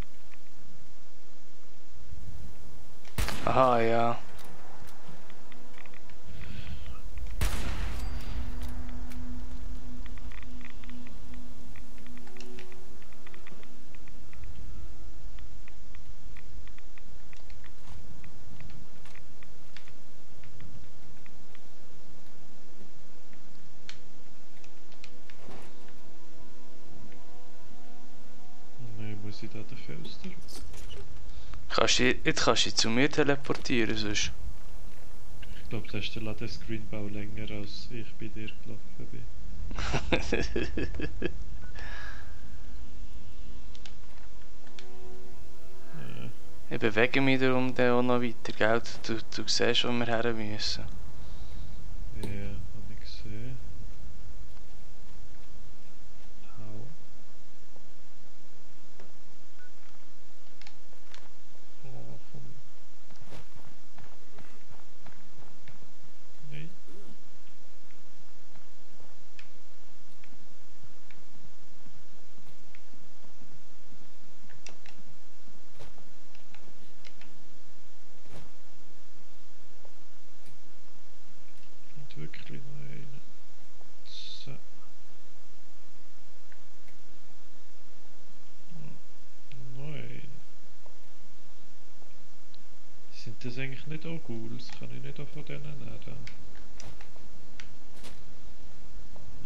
Aha, ja. Nein, muss ich da den Fenster? Jetzt kannst du dich zu mir teleportieren, sonst. Ich glaube, da ist der Ladescreenbau länger, als ich bei dir gelaufen bin. Ja. Ich bewege mich darum dann auch noch weiter, gell? Du siehst, wo wir her müssen. Ja, hab ich gesehen. Hau. Oh, komm. Nein. Und wirklich noch einen. So. Oh, noch einen. Sind das eigentlich nicht auch Ghouls? Kann ich nicht auch von denen nehmen?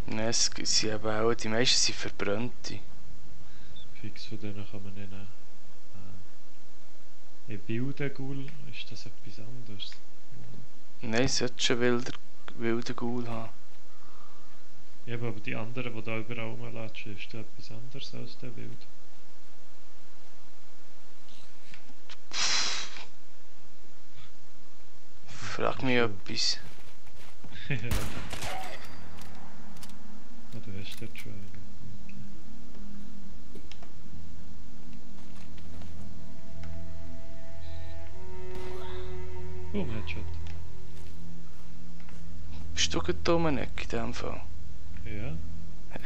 Nein, es sind eben auch, die meisten sind Verbrannte. Fix von denen kann man nicht nehmen. Ein wilder Ghoul, ist das etwas anderes? Nein, es sollte schon wilder Ghoul haben. Ja, aber die anderen, die da überall rumlatschen, ist das etwas anderes als der Wild? Frag mich etwas. Ja. Ah, du hast dort schon einen. Boom, Headshot. Bist du gerade da um eine Ecke in dem Fall? Ja,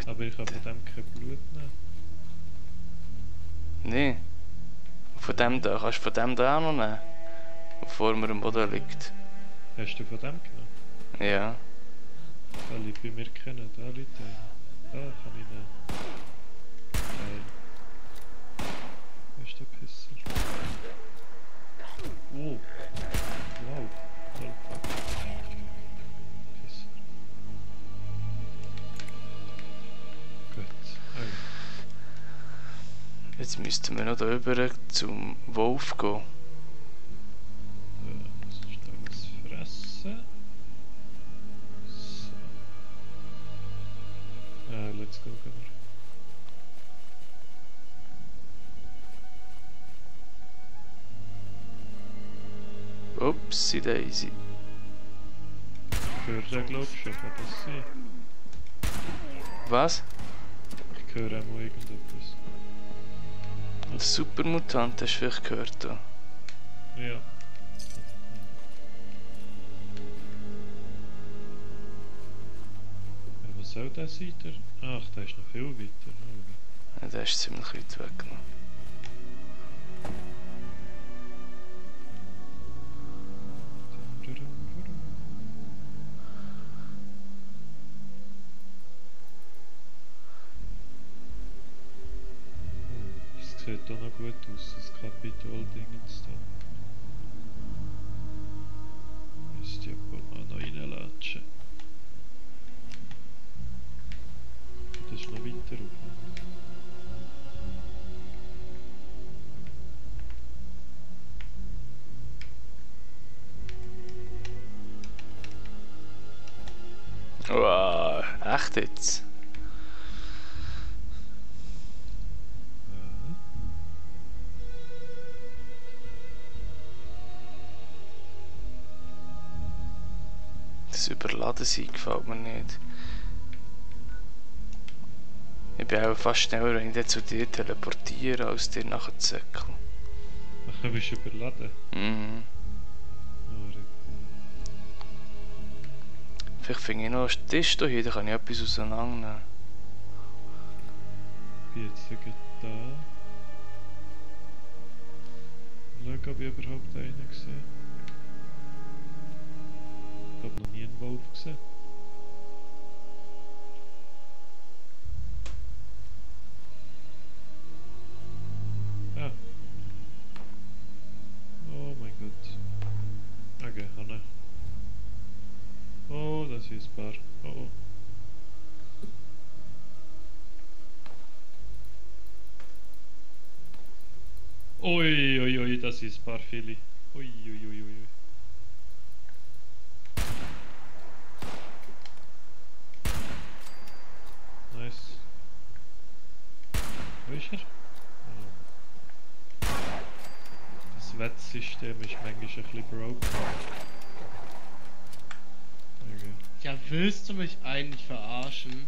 aber ich habe von dem kein Blut nehmen. Nein. Von dem da, kannst du von dem da auch noch nehmen? Bevor mir am Boden liegt. Hast du von dem genommen? Ja. Da liegt bei mir kennen, da liegt einer. Da kann ich nehmen. Nein. Wo ist der Pisser? Oh. Wow. Alter. Pisser. Gut. Jetzt müssten wir noch da rüber zum Wolf gehen. Das ist da was fressen. So. Let's go, gehen wir. Upsi Daisy. Ich höre den, glaub ich, schon, kann das sein? Was? Ich höre auch mal irgendetwas. Ein Supermutant hast du vielleicht gehört da. Ja. Was soll das sein? Ach, der ist noch viel weiter. Ja, der ist ziemlich weit weg noch. Das sieht auch noch gut aus, das Kapitol-Dingens da. Müsste ja mal noch reinlatschen. Das ist noch weiter rauf. Wow, echt jetzt? Ja. Das Überladen-Sein gefällt mir nicht. Ich bin auch fast schneller, wenn ich dann zu dir teleportiere, als dir nachher zu säckeln. Ach, du bist überladen. Mhm. Vielleicht finde ich noch einen Tisch hier, da kann ich etwas auseinandernehmen. Jetzt geht da. Schau, ob ich überhaupt einen gesehen. Ich habe noch nie einen Wolf gesehen. Ah. Oh mein Gott. Okay, Hanna. Oh, das ist ein paar. Oh. Ui, ui, ui, das ist ein paar viele. Ui, ui, ui, ui. Nice. Wo ist er? Das Wettsystem ist manchmal ein bisschen broken. Okay. Ja, willst du mich eigentlich verarschen?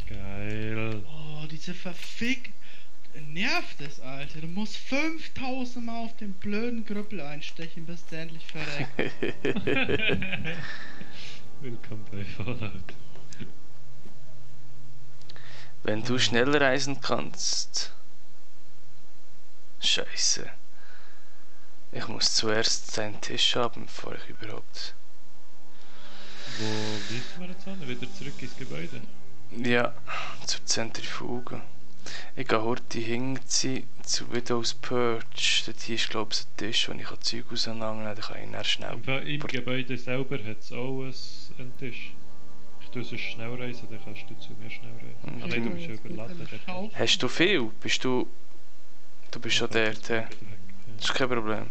Geil. Oh, diese verfick... Nervt es, Alter. Du musst 5000 Mal auf den blöden Grüppel einstechen, bis der endlich verreckt. Willkommen bei Fallout. Wenn du schneller reisen kannst. Scheiße. Ich muss zuerst seinen Tisch haben, bevor ich überhaupt... Wo wissen wir jetzt an? Wieder zurück ins Gebäude? Ja, zur Zentrifuge. Ich gehe heute hinten zu Widow's Purge. Dort hier ist, glaube ich, ein Tisch, wo ich Zeug auseinandernehmen kann. Da kann ich dann schnell... Im Gebäude selber hat es auch einen Tisch. Ich tue sonst schnell reisen, dann kannst du zu mir schnell reisen. Mhm. Ah nein, du bist ja überladen. Hast du viel? Bist du... Du bist schon dort, hä? Das ist kein Problem.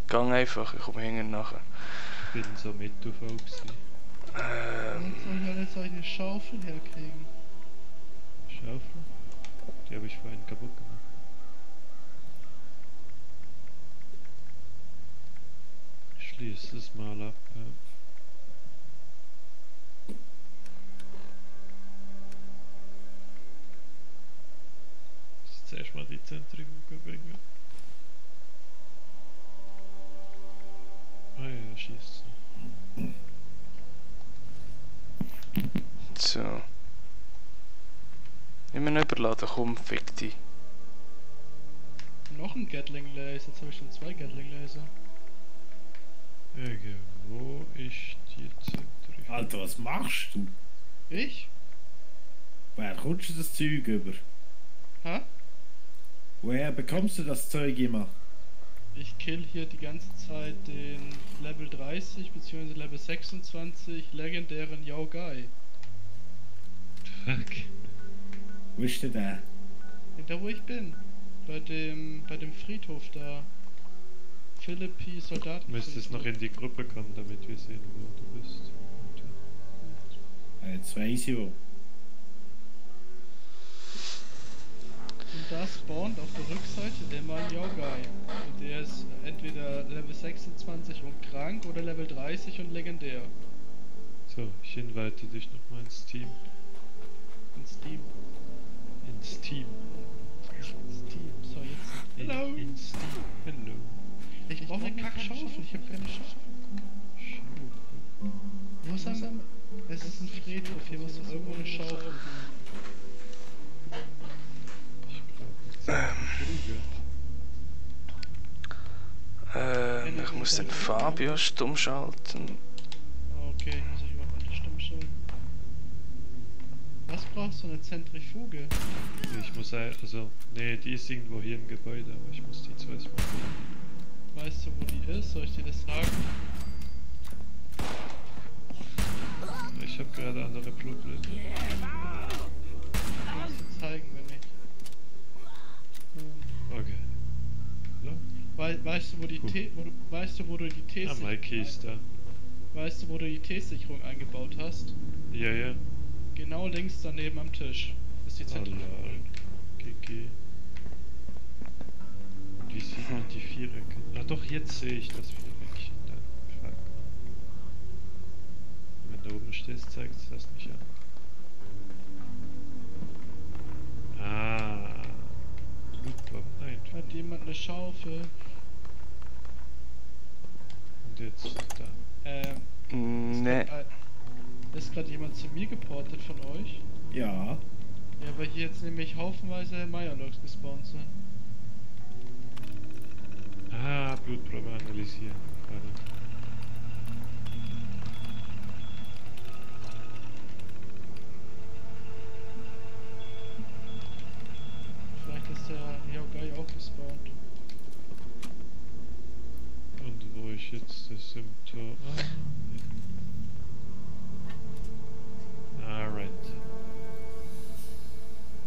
Gang einfach, ich komme hinten nachher. Ich bin so mittelvoll gewesen. Jetzt soll ich eine Schaufel herkriegen. Schaufel? Die habe ich vorhin kaputt gemacht. Ich schließe es mal ab. Zuerst mal die Zentrifuge bringen. Ah ja, schießt. So. Immer noch überladen, komm, fick dich. Noch ein Gatling Laser, jetzt habe ich schon 2 Gatling Laser. Wo ist die Zentrifuge? Alter, was machst du? Ich? Woher kommst du das Zeug über? Hä? Woher bekommst du das Zeug immer? Ich kill hier die ganze Zeit den Level 30 bzw. Level 26 legendären Yao Gai. Fuck. Wo ist denn der? Da wo ich bin. Bei dem Friedhof da. Philippi Soldaten. Du müsstest noch in die Gruppe kommen, damit wir sehen, wo du bist. Jetzt weiss ich wo. Und da spawnt auf der Rückseite immer ein Yaugai. Und der ist entweder Level 26 und krank oder Level 30 und legendär. So, ich invite dich nochmal ins Team. Ins Team. Ins Team. Ins Team. So, jetzt. Hello! Ins Team. Hello. Ich brauche eine Kackschaufel, ich habe keine Schaufel. Wo ist ein... Es ist ein Friedhof, hier muss doch irgendwo eine Schaufel Ich muss den Fabio stumm schalten. Okay, muss ich überhaupt nicht stumm schalten. Was brauchst du, eine Zentrifuge? Ich muss also, nee, die ist irgendwo hier im Gebäude, aber ich muss die zuerst mal finden. Weißt du, wo die ist? Soll ich dir das sagen? Ich habe gerade andere Probleme. Ich kann es dir zeigen, wenn nicht. Okay. Hallo? Weißt du, wo die weißt du, wo du die Ah, T-Sicherung Mikey ist da. weißt du, wo du die T-Sicherung eingebaut hast? Ja, ja. Genau links daneben am Tisch ist die Oh, Zentrifuge. lol. GG. Und wie sieht man die Vierecke? Ah doch, jetzt sehe ich das Viereckchen. Dann fuck. Wenn du oben stehst, zeigt es das nicht an. Ah. Super. Nein. Hat jemand eine Schaufel? Und jetzt da. Ne. Ist gerade jemand zu mir geportet von euch? Ja. Ja, weil hier jetzt nämlich haufenweise Mirelurks gespawnt sind. Ah, Blutprobe analysieren. Warte. Vielleicht ist der Yaugai auch gespawnt. Und wo ich jetzt das Symptom... Alright.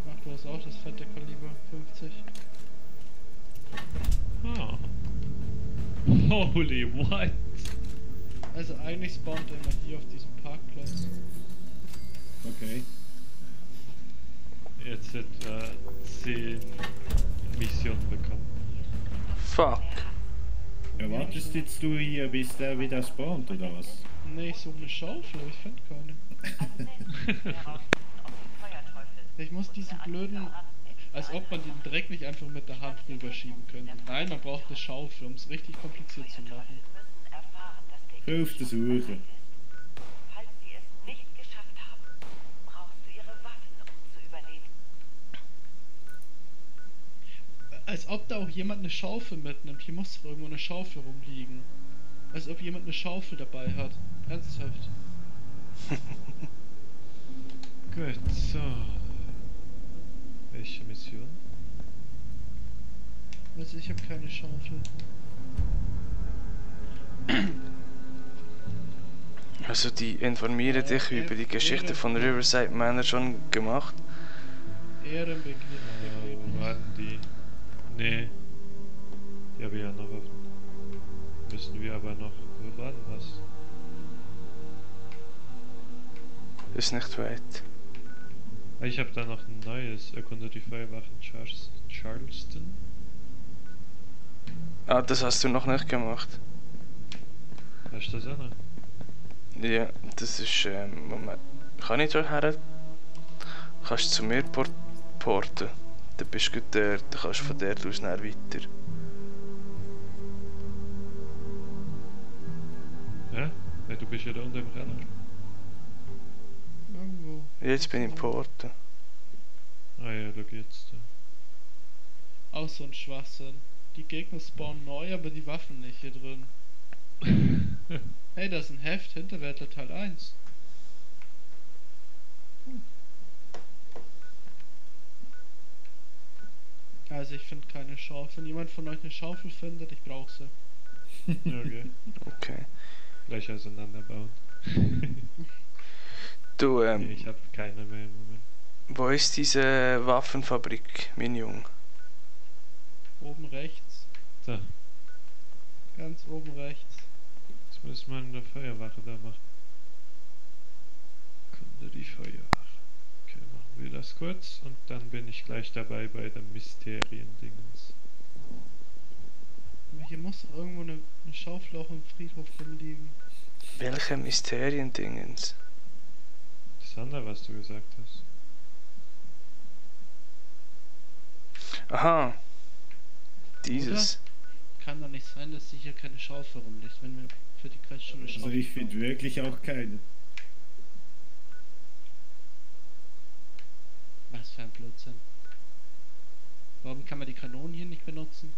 Ach, du hast auch das fette Kaliber 50. Ah. Holy what? Also eigentlich spawnt er immer hier auf diesem Parkplatz. Okay. Jetzt etwa 10 Missionen bekommen. Fuck. Ja, wartest jetzt du hier, bis der wieder spawnt, oder was? Nee, ich suche eine Schaufel, aber ich finde keine. Ich muss diesen blöden... Als ob man den Dreck nicht einfach mit der Hand rüberschieben könnte. Nein, man braucht eine Schaufel, um es richtig kompliziert zu machen. Fünfte Suche. Falls sie es nicht geschafft haben, brauchst du ihre Waffen, um zu überleben. Als ob da auch jemand eine Schaufel mitnimmt. Hier muss doch irgendwo eine Schaufel rumliegen. Als ob jemand eine Schaufel dabei hat. Ernsthaft. Gut, so. Welche Mission? Also ich habe keine Schaufel. Also die informieren dich über die Geschichte von Riverside Manor schon gemacht? Ehrenbegriff. Wo waren die? Nee. Die habe ich ja noch offen. Müssen wir aber noch... Wo war denn was? Ist nicht weit. Ah, ich habe da noch ein neues. Erkunde die Feuerwachen Charleston. Ah, das hast du noch nicht gemacht. Hast du das auch noch? Ja, das ist, Moment. Kann ich da her? Kannst du zu mir porten. Dann bist du dort, dann kannst du von dort aus dann weiter. Ja? Ja, du bist ja da unten im Keller. Irgendwo. Jetzt bin ich im Porten. Ah ja, da geht's da. Auch so ein Schwachsinn. Die Gegner spawnen neu, aber die Waffen nicht hier drin. Hey, da ist ein Heft, Hinterwäldler Teil 1. Also ich finde keine Schaufel. Wenn jemand von euch eine Schaufel findet, ich brauche sie. Okay. Okay. Gleich auseinanderbauen. Du, Nee, ich habe keine mehr im Moment. Wo ist diese Waffenfabrik, mein Junge? Oben rechts. Da. Ganz oben rechts. Das muss man in der Feuerwache da machen. Kunde die Feuerwache. Okay, machen wir das kurz und dann bin ich gleich dabei bei dem Mysteriendingens. Aber hier muss doch irgendwo eine Schaufel auf dem Friedhof rumliegen. Welche Mysteriendingens? Das andere, was du gesagt hast. Aha. Dieses. Kann doch nicht sein, dass hier keine Schaufel rumliegt, wenn wir für die Quest schon eine Also Schaufel ich finde wirklich auch keine. Was für ein Blödsinn. Warum kann man die Kanonen hier nicht benutzen?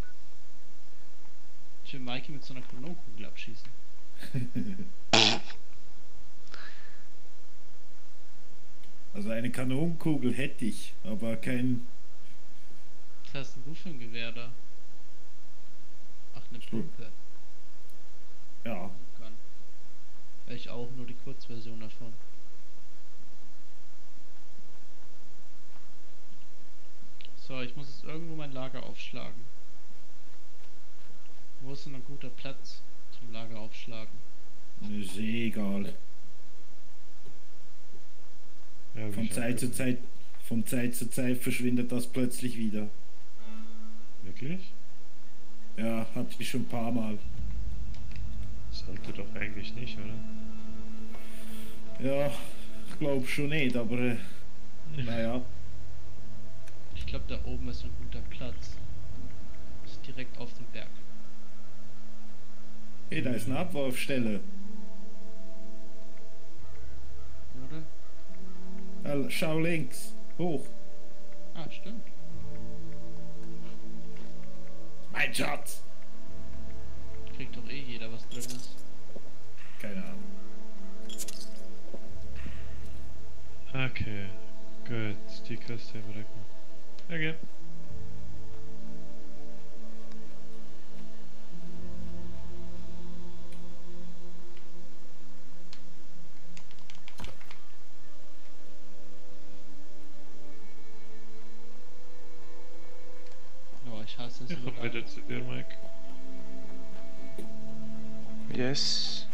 Ich will Mikey mit so einer Kanonenkugel abschießen. Also eine Kanonenkugel hätte ich, aber kein... Was hast denn du für ein Gewehr da? Ach, eine Pumpe. Ja, Gun. Ich auch, nur die Kurzversion davon. So, ich muss jetzt irgendwo mein Lager aufschlagen. Wo ist denn ein guter Platz zum Lager aufschlagen? ist eh egal. Ja, wie Von schon Zeit zu Zeit verschwindet das plötzlich wieder. Wirklich? Ja, hatte ich schon ein paar Mal. Sollte doch eigentlich nicht, oder? Ja, ich glaube schon nicht, aber naja. Ich glaube, da oben ist ein guter Platz. Ist direkt auf dem Berg. Hey, da ist eine Abwurfstelle. Oder? Ja, schau links, hoch. Ah, stimmt. Mein Schatz! Kriegt doch eh jeder, was drin ist. Keine Ahnung. Okay, gut, die Kiste im Rücken. Okay. Oh, ich hasse es Ich komm überall. wieder zu dir, Mike. Yes.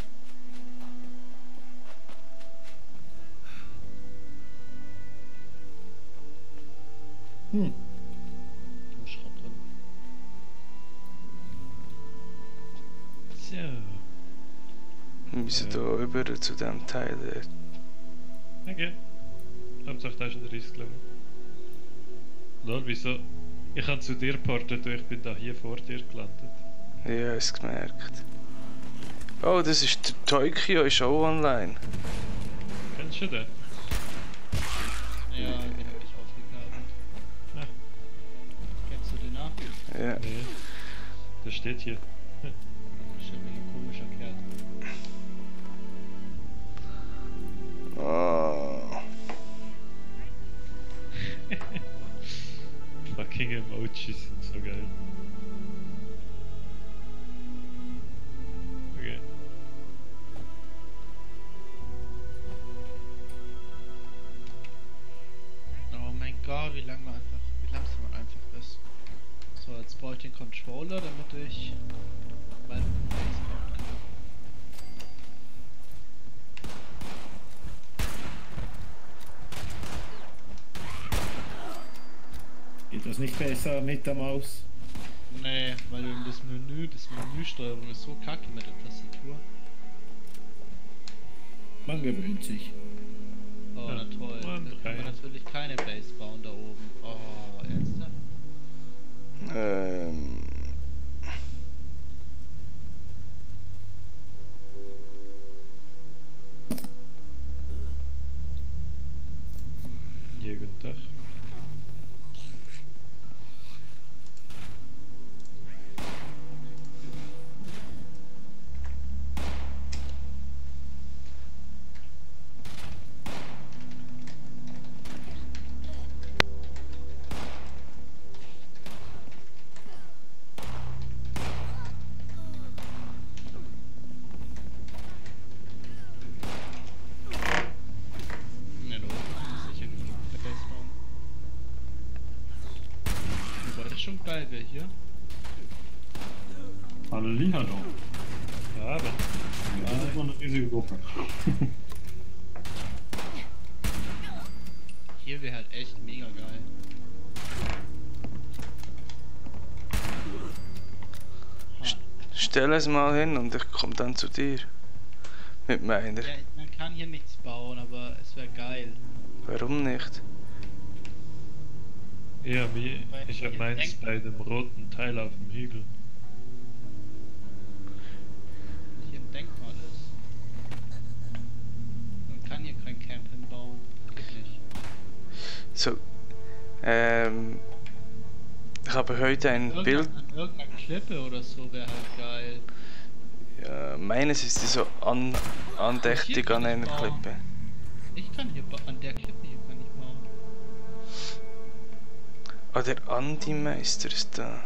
Hm, Nur Schrott drin. So. Wir müssen hier über zu dem Teil dort. Okay. Hauptsache da ist ein Riss, glaube ich. Lol, wieso? Ich habe zu dir portet und ich bin da hier vor dir gelandet. Ja, ich habe es gemerkt. Oh, das ist der Tokyo, ist auch online. Kennst du den? Ja, den hab ich aufgegabelt. Ah. Kennst du den nach? Ja. Nee. Der steht hier. Bestimmt ein komischer Kerl. Oh. Fucking Emojis sind so geil. Okay. Oh mein Gott, wie langsam man einfach ist. So, jetzt brauche ich den Controller, damit ich meinen Base bauen kann. geht das nicht besser mit der Maus? Nee, weil das Menüsteuerung ist so kacke mit der Tastatur. Man gewöhnt sich. Oh, Ja, na toll. Mann, Da kann man drei. natürlich keine Base bauen da oben. Oh, ernsthaft? Ähm. Jeden Tag. geil wäre hier. Halleluja doch. Ja, aber. Ja, das ist mal eine riesige Gruppe. Hier wäre halt echt mega geil. Stell es mal hin und ich komme dann zu dir. Mit meiner. Ja, man kann hier nichts bauen, aber es wäre geil. Warum nicht? Ja, ich hab meins bei dem roten Teil auf dem Hügel. Hier ein Denkmal ist. Man kann hier kein Camp hinbauen. Wirklich. So. Ich habe heute ein Bild. An irgendeiner Klippe oder so wäre halt geil. Ja, meines ist so andächtig an einer Klippe. Ich kann hier an der Klippe hier kann ich bauen. Ah, der Andi-Meister ist da.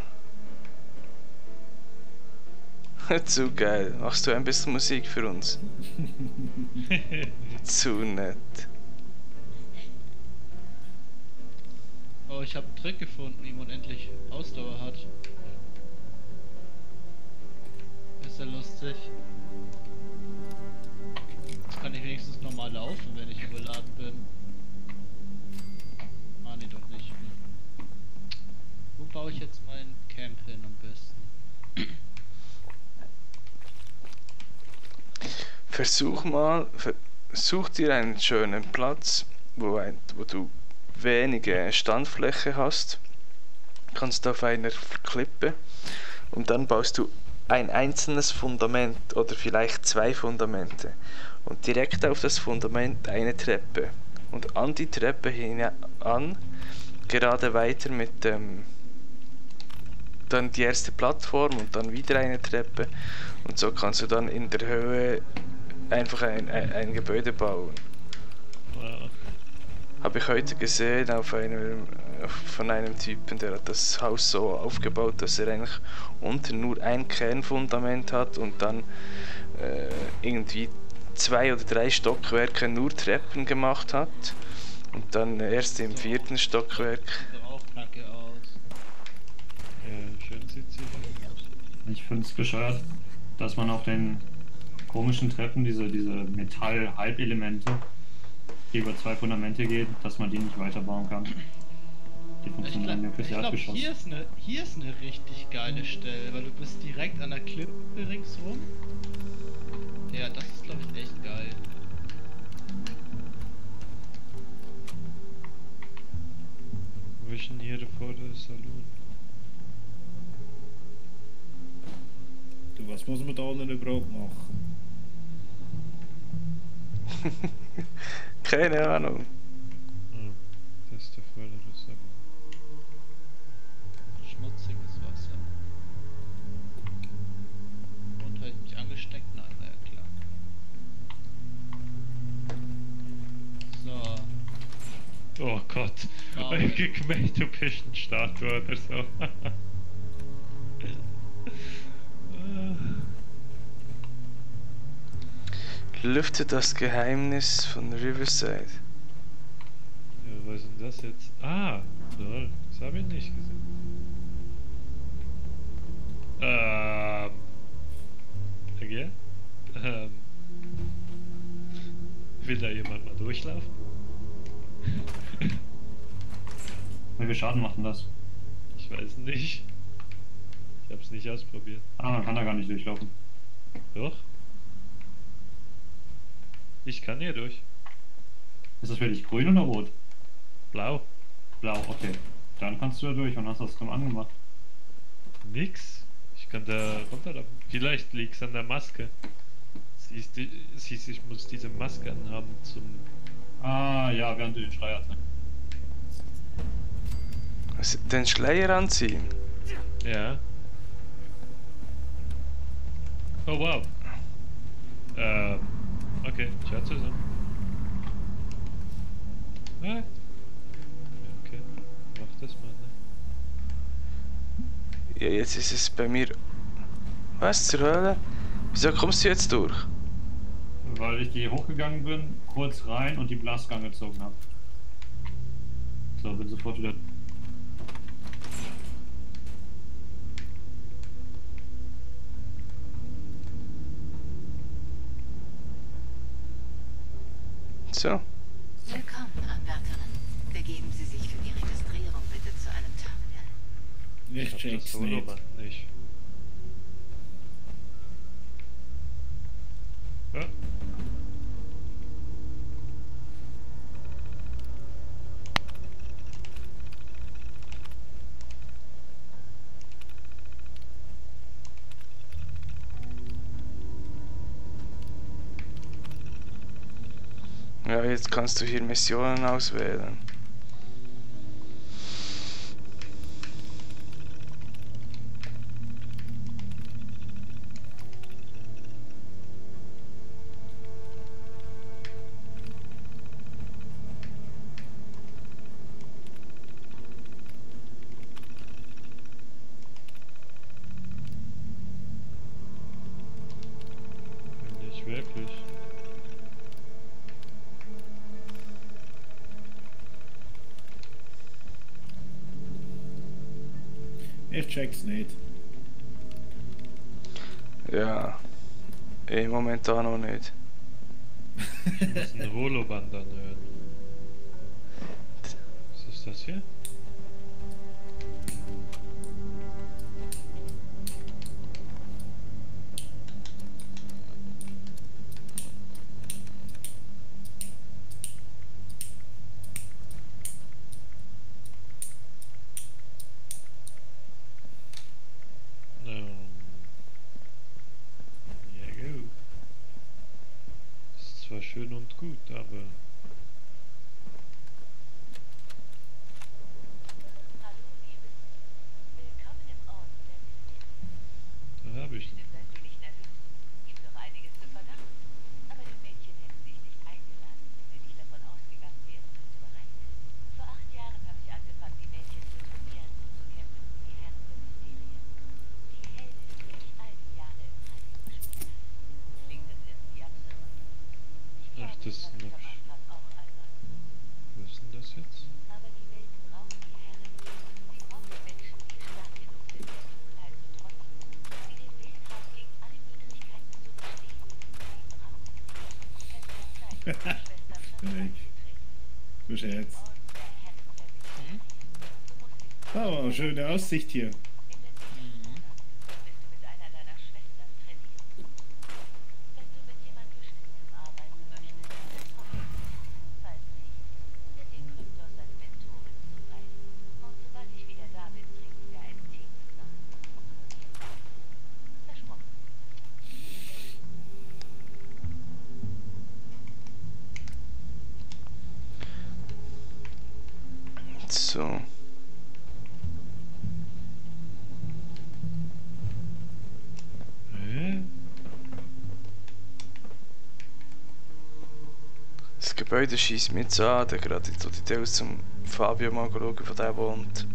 Zu geil. Machst du ein bisschen Musik für uns? Zu nett. Oh, ich habe einen Trick gefunden, wie man endlich Ausdauer hat. Ist ja lustig. Jetzt kann ich wenigstens normal laufen, wenn ich überladen bin. Ah, nee, doch nicht. Wo baue ich jetzt mein Camp hin am besten? Such dir einen schönen Platz, wo du wenige Standfläche hast. Kannst auf einer Klippe und dann baust du ein einzelnes Fundament oder vielleicht zwei Fundamente und direkt auf das Fundament eine Treppe und an die Treppe hinan gerade weiter mit dann die erste Plattform und dann wieder eine Treppe und so kannst du dann in der Höhe einfach ein Gebäude bauen. Wow. Habe ich heute gesehen von einem Typen, der hat das Haus so aufgebaut, dass er eigentlich unten nur ein Kernfundament hat und dann irgendwie 2 oder 3 Stockwerke nur Treppen gemacht hat und dann erst im 4. Stockwerk. Sieht doch auch kacke aus. Ja, schön sieht sie aus. Ich finde es bescheuert, dass man auf den komischen Treppen, diese Metall-Halbelemente, die über 2 Fundamente geht, dass man die nicht weiterbauen kann. Die funktionieren nur fürs Ich glaube, Erdgeschoss. hier ist eine richtig geile Stelle, weil du bist direkt an der Klippe ringsrum. Ja, das ist glaube ich echt geil. Wo ist denn hier der vordere Salon? Du, was muss man da unten überhaupt machen? Keine Ahnung. Ah, das ist der vordere Salon. Schmutziges Wasser. Und habe ich mich angesteckt? Nein, na ja klar. So. Oh Gott, Wow. ich hab gemerkt, du bist ein Statue oder so. Lüfte das Geheimnis von Riverside. Ja, was ist denn das jetzt? Ah, lol, das habe ich nicht gesehen. Okay. Will da jemand mal durchlaufen? Wie viel Schaden macht denn das? Ich weiß nicht. Ich habe es nicht ausprobiert. Ah, man kann da gar nicht durchlaufen. Doch? Ich kann hier durch. Ist das für dich grün oder rot? Blau. Blau, okay. Dann kannst du da durch und hast das drum angemacht. Nix. Ich kann da runterlaufen. Vielleicht liegt es an der Maske. Ich muss diese Maske anhaben zum... Ah, ja, während du den Schleier trägst. Also den Schleier anziehen. Ja. Oh wow. Okay, ciao zusammen. Ah. Okay, mach das mal, ne? Ja, jetzt ist es bei mir. Was zur Hölle? Wieso kommst du jetzt durch? Weil ich hier hochgegangen bin, kurz rein und die Blasgang gezogen habe. So, bin sofort wieder. So. Willkommen, Anwärterin. Begeben Sie sich für die Registrierung bitte zu einem Terminal. Ich hab das check's nicht. Soloband nicht. Ja. Ja, jetzt kannst du hier Missionen auswählen. Nicht wirklich. Ich check's nicht. Ja. Momentan noch nicht. Ich muss ein Holoband anhören. Was ist das hier? Ja gut. Ist zwar schön und gut, aber Hallo, Liebes. Willkommen im Orden der Mysterien. da habe ich ihn. Ist ein wenig nervös. Gibt noch einiges zu verdauen. Aber die Mädchen hätten dich nicht eingeladen, wenn sie nicht davon ausgegangen wären, dass du bereit bist. Vor 8 Jahren habe ich angefangen, die Mädchen zu trainieren und zu kämpfen, die Herren der Mysterien. Die Heldin, die ich all die Jahre im Kreis gespielt habe. Klingt das irgendwie absurd? Ich Ach, glaube, das ist fand ich noch- am Anfang auch albern. Was ist denn das jetzt? Aber die Welt braucht die Herren. Sie braucht Menschen, die stark genug sind, der Dunkelheit zu trotzen. Die den Willen haben, gegen alle Niedrigkeiten zu bestehen. Sie braucht sie. Es wird Zeit, für die Schwestern schon beizutreten. Du Scherz. Orden der Herren der Mysterien. Du musst dich Oh, schöne Aussicht hier. in den nächsten Monaten bist du mit einer deiner Schwestern trainieren. Wenn du mit jemand Bestimmtem arbeiten möchtest, dann probier es. Falls nicht, wird dir Kryptos seine Mentorin zuweisen. Und sobald ich wieder da bin, trinken wir einen Tee zusammen. Nur dir beiden. Versprochen. So. Das Gebäude schießt mich jetzt an, da gerade die Details zum Fabio mal schauen, von der wohnt.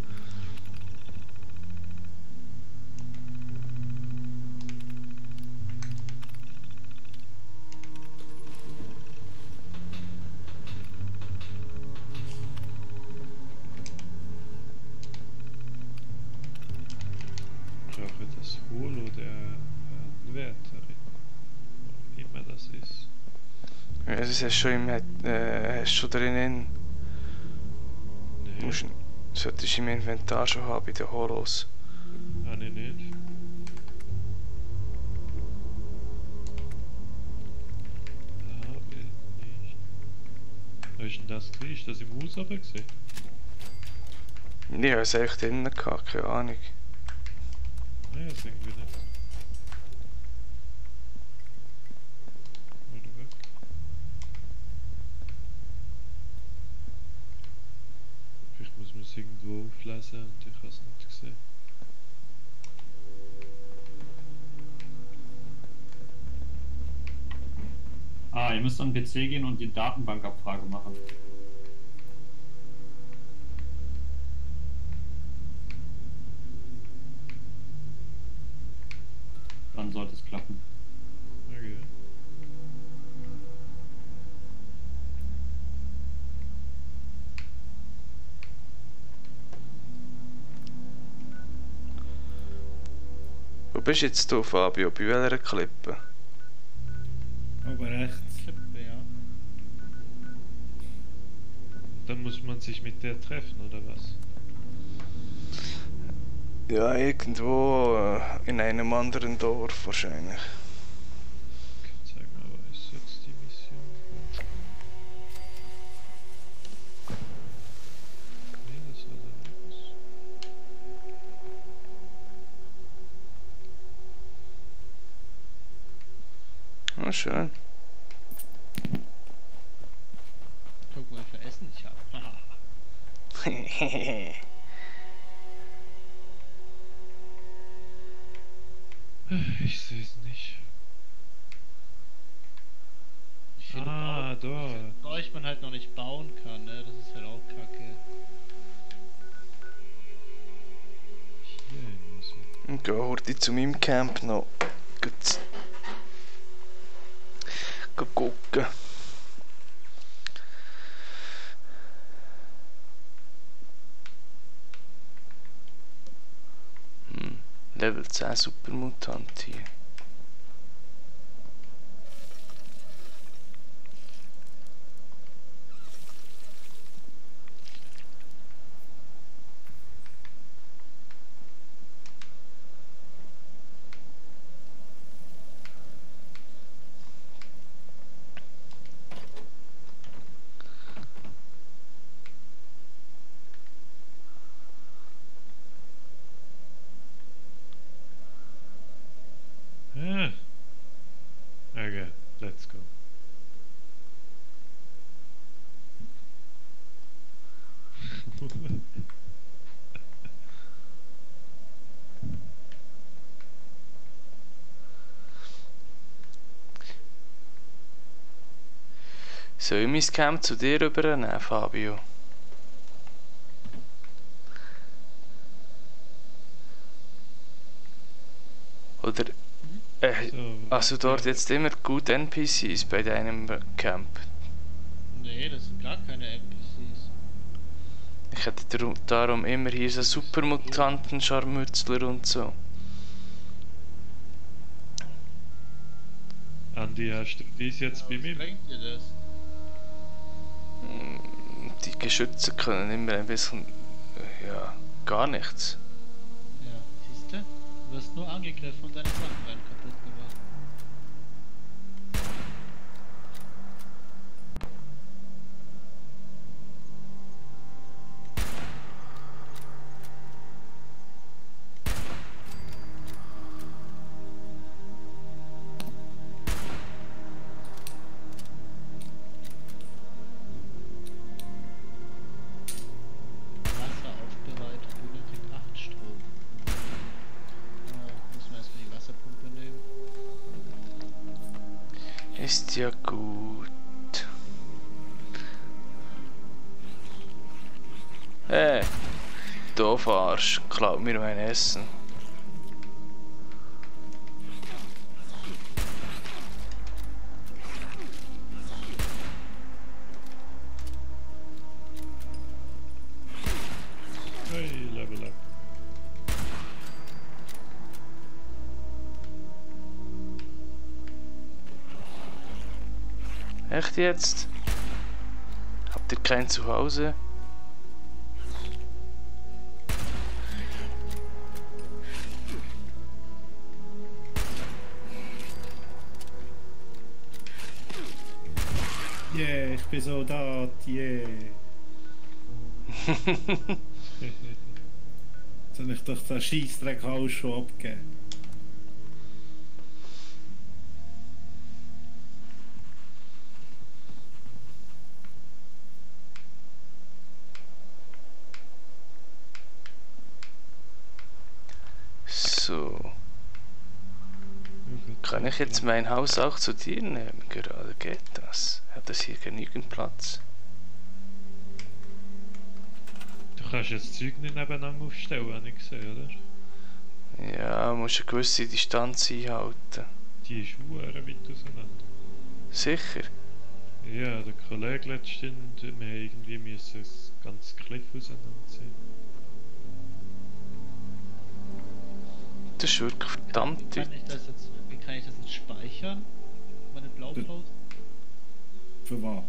Ich brauche das Holo der Anwärterin. Wie immer das ist. Ja, das hast du schon hast du schon drinnen. Nee, Solltest du im Inventar schon haben bei den Holos. habe ich nicht. Habe ich nicht. Wo ist denn das gewesen? Ist das im Haus aber gesehen? Ich habe es echt drinnen gehabt, keine Ahnung. Nein, das irgendwie nicht. Oder weg. Vielleicht muss man es irgendwo auflesen und ich habe es nicht gesehen. Ah, ihr müsst an den PC gehen und die Datenbankabfrage machen. Dann sollte es klappen. Okay. Wo bist jetzt du, Fabio? Bei welcher Klippe? Aber rechts. Klippe, ja. Dann muss man sich mit der treffen, oder was? Ja, irgendwo in einem anderen Dorf wahrscheinlich. Zeig mal, was ist jetzt die Mission? Nee, das war da was. Oh, schön. Guck mal, wie viel Essen ich habe. Ich sehe es nicht. Ah, da. Euch man halt noch nicht bauen kann, ne? Das ist halt auch kacke. Hier muss man. Und gehe heute zu meinem Camp noch. Gut. Geh gucken. Level 10 Supermutant hier. Ah. Okay, let's go. Soll ich mein Camp zu dir übernehmen, Fabio? Oder also dort jetzt immer gut NPCs bei deinem Camp? Nee, das sind gar keine NPCs. Ich hätte darum immer hier so Supermutanten, Scharmützler und so. Andi, hast du dies jetzt bei Was mir? bringt dir das? Die Geschütze können immer ein bisschen... ja, gar nichts. Ja, siehst du? Du wirst nur angegriffen und deine Sachen werden kaputt gemacht. Wasser aufbereitet, benötigt 8 Strom. Müssen wir erstmal die Wasserpumpe nehmen. Ist ja gut. Hey, du Arsch, klaut mir mein Essen. Hey, level up. Echt jetzt? Habt ihr kein Zuhause? Yeah, ich bin Soldat, yeah. Soll ich doch den Scheissdreck auch schon abgeben? So. Kann ich jetzt mein Haus auch zu dir nehmen? Gerade geht das? Hat das hier genügend Platz? Du kannst jetzt Zeug nicht nebeneinander aufstellen, habe ich gesehen, oder? Ja, musst eine gewisse Distanz einhalten. Die ist verdammt weit auseinander. Sicher? Ja, der Kollege letztens, wir haben irgendwie müssen das ganze Cliff auseinanderziehen. Das ist wirklich verdammt Wie kann ich das jetzt speichern? Meine Blaupause? Für was?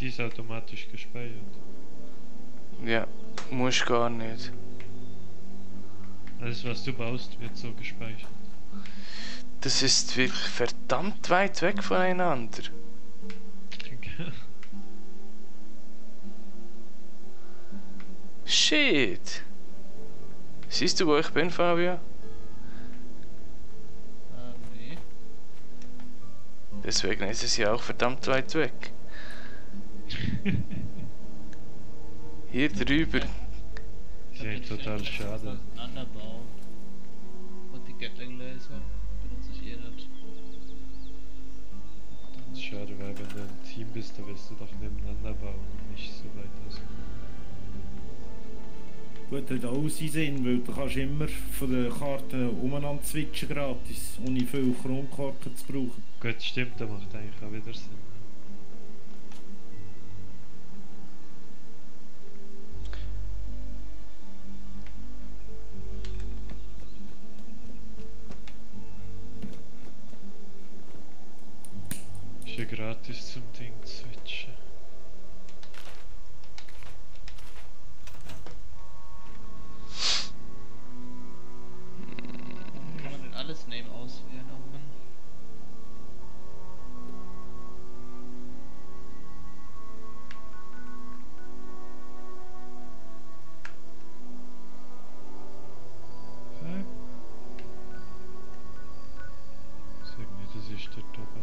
Die ist automatisch gespeichert. Ja, musst gar nicht. Alles was du baust wird so gespeichert. Das ist wirklich verdammt weit weg voneinander. Shit! Siehst du, wo ich bin, Fabio? Nee. Deswegen ist es ja auch verdammt weit weg. Hier drüber. Ist ja total schade. Auseinanderbauen. Und die Gatling Laser benutze ich eh nicht. Das ist schade, weil wenn du ein Team bist, dann willst du doch nebeneinander bauen und nicht so weit auseinander. Gut, hat auch seinen Sinn, weil du kannst immer von den Karten umeinander switchen gratis, ohne viel Kronkorken zu brauchen. Gut, stimmt, das macht eigentlich auch wieder Sinn. Ist ja gratis zum Ding switchen. Kann man denn alles Name auswählen? Oh Mann. Okay. Sag mir, das ist der Doppel.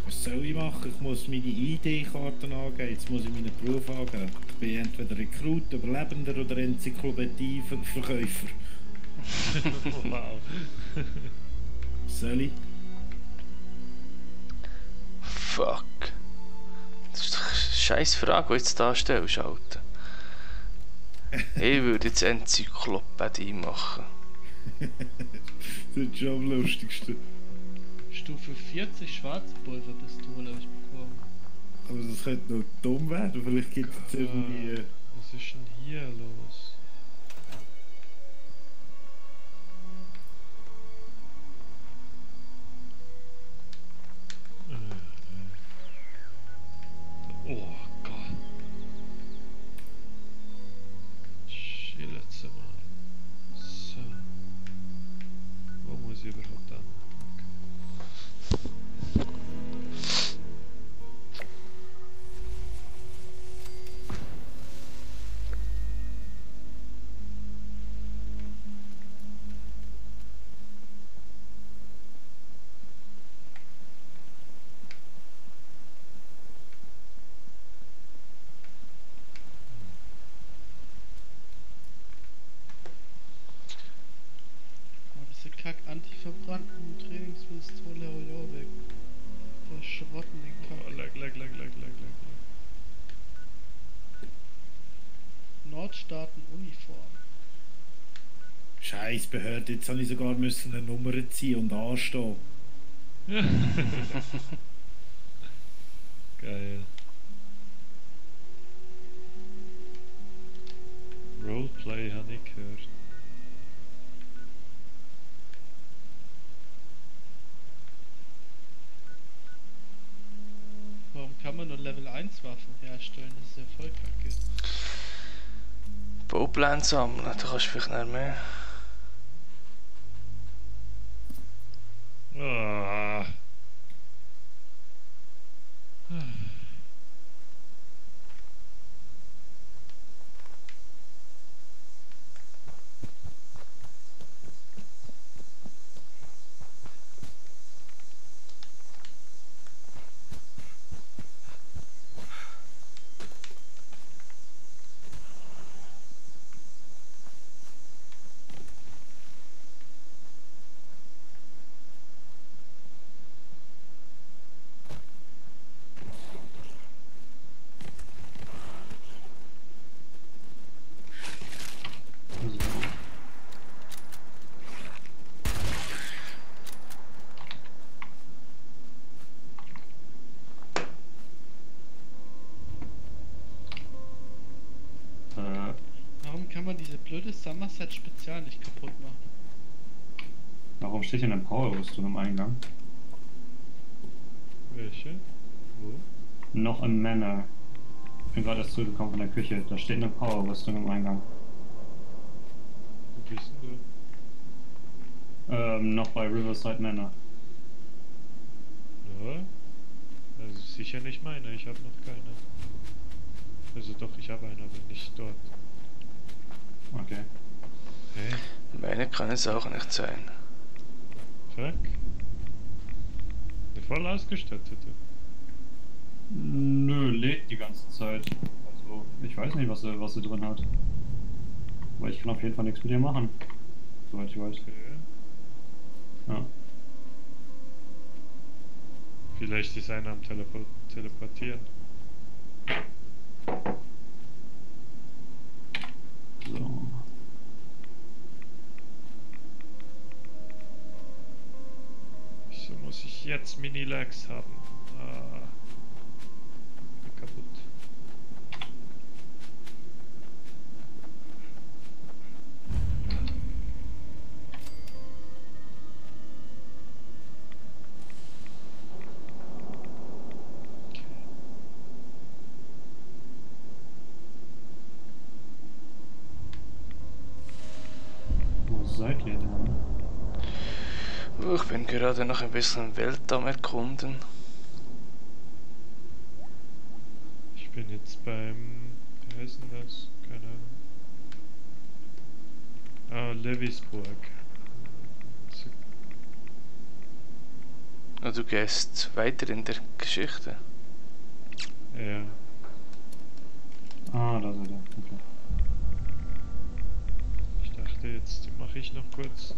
Was soll ich machen? Ich muss meine ID-Karten angeben, jetzt muss ich meinen Beruf angeben. Ich bin entweder Rekrut, Überlebender oder Enzyklopädie-Verkäufer. Wow. Soll ich? Fuck. Das ist doch eine scheiß Frage, die du jetzt da stellst, Alter. Ich würde jetzt Enzyklopädie machen. Das ist schon am lustigsten. Stufe 40 Schwarzpulverpistole habe ich bekommen. Aber das könnte noch dumm werden, vielleicht gibt es irgendwie... Was ist denn hier los? Oh Gott. Schillert's mal. So. Wo muss ich überhaupt an? Oh, diese kack-antiverbrannten Trainingspistole hau ich auch weg. Verschrotten den Oh, Kack. lag. Nordstaaten-Uniform. Scheiß Behörde, jetzt habe ich sogar müssen eine Nummer ziehen und anstehen. Geil. Roleplay habe ich gehört. Warum kann man nur Level 1 Waffen herstellen? Das ist ja voll kacke. Baupläne sammeln, da kannst du vielleicht nicht mehr. Ah. man diese blöde Somerset Spezial nicht kaputt machen? Warum steht hier eine Power-Rüstung im Eingang? Welche? Wo? Noch im Manor. Ich bin gerade erst zurückgekommen von der Küche. Da steht eine Power-Rüstung im Eingang. Wo bist denn Noch bei Riverside Manor. du? Ja? Also sicher nicht meine, ich habe noch keine. Also doch, ich habe eine, aber nicht dort. Okay. Hä? Meine kann es auch nicht sein. Fuck? Eine voll ausgestattete. Nö, lädt die ganze Zeit. Also, ich weiß nicht, was sie drin hat. Aber ich kann auf jeden Fall nichts mit ihr machen. Soweit ich weiß. Okay. Ja. Vielleicht ist einer am Teleportieren. So. Wieso muss ich jetzt Mini-Lags haben? Ah. Bin kaputt. Wo seid ihr denn? Ich bin gerade noch ein bisschen Welt am Erkunden. Ich bin jetzt beim... Wie heißt denn das? Keine Ahnung. Ah, Lewisburg. Und du gehst weiter in der Geschichte. Ja. Ah, da seid ihr. Okay. Ich dachte, jetzt mache ich noch kurz.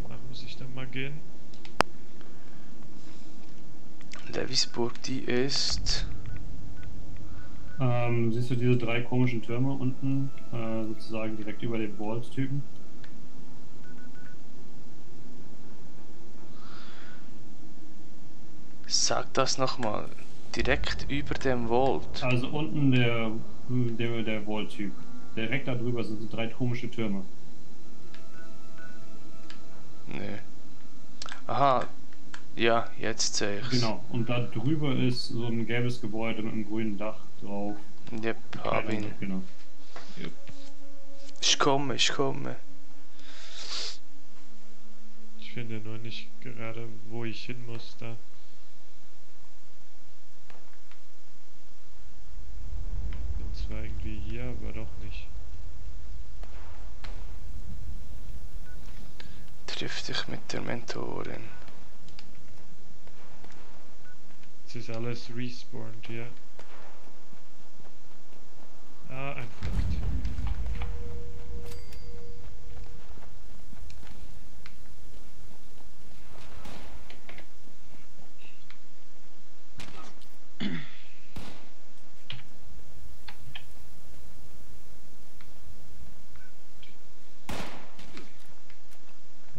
Danach muss ich dann mal gehen. Lewisburg, die ist... Siehst du diese 3 komischen Türme unten, sozusagen direkt über den Vault-Typen? Sag das nochmal. Direkt über dem Vault. Also unten der Vault-Typ. Direkt darüber sind so 3 komische Türme. Nö. Aha. Ja, jetzt sehe ich's. Genau, und da drüber ist so ein gelbes Gebäude mit einem grünen Dach drauf. Yep, hab ihn. Genau. Ich komme. Ich finde nur nicht gerade, wo ich hin muss da. Bin zwar irgendwie hier, aber doch nicht. Triff dich mit der Mentorin. Jetzt ist alles respawned hier. Ah, ein Fakt.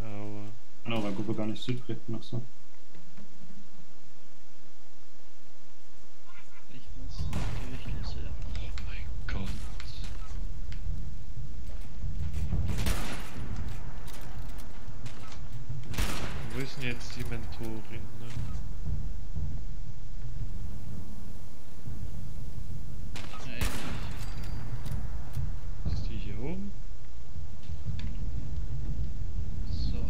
Aua. Genau, weil Gruppe gar nicht zutreten noch so. Ich muss die Richtlinie. Oh mein Gott. Wo ist denn jetzt die Mentorin? Ne? Ja, endlich. Ist die hier oben? So.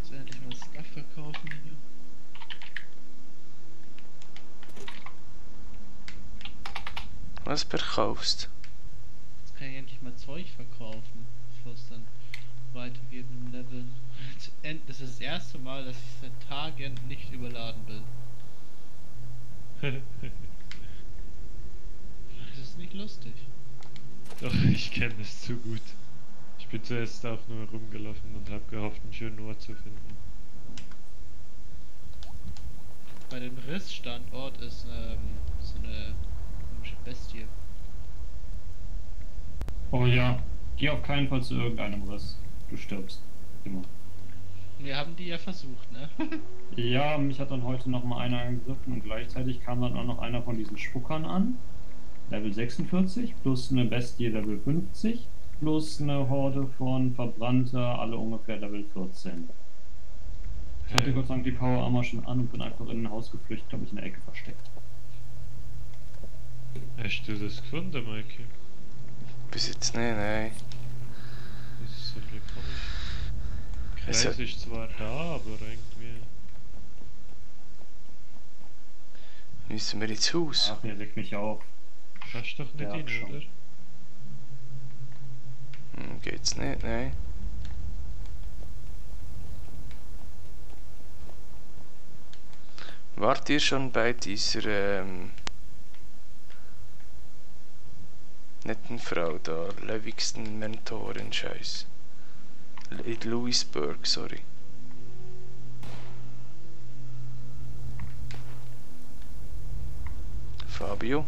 Jetzt endlich mal Stuff verkaufen hier. Was verkaufst? Jetzt kann ich endlich mal Zeug verkaufen, bevor es dann weitergeht im Level. Das ist das erste Mal, dass ich seit Tagen nicht überladen bin. Das ist nicht lustig. Doch, ich kenne es zu gut. Ich bin zuerst auch nur rumgelaufen und habe gehofft, einen schönen Ort zu finden. bei dem Rissstandort ist so eine komische Bestie. Oh ja, geh auf keinen Fall zu irgendeinem Riss. Du stirbst. Immer. Wir haben die ja versucht, ne? Ja, mich hat dann heute noch mal einer angegriffen und gleichzeitig kam dann auch noch einer von diesen Spuckern an. Level 46 plus eine Bestie Level 50 plus eine Horde von Verbrannter, alle ungefähr Level 14. Ich hatte Gott sei Dank die Power Armor schon an und bin einfach in ein Haus geflüchtet, habe mich in der Ecke versteckt. Hast du das gefunden, Mikey? Bis jetzt nicht, nein. Das ist ein bisschen komisch. Es Kreis hat- ist zwar da, aber irgendwie... Müssen wir ins Haus? Ach, ihr weckt mich auf. Kannst du doch nicht Ja, rein, schon. oder? Geht's nicht, nein. Wart ihr schon bei dieser netten Frau da, Livingston Mentorin Scheiß? In Louisburg, sorry. Fabio?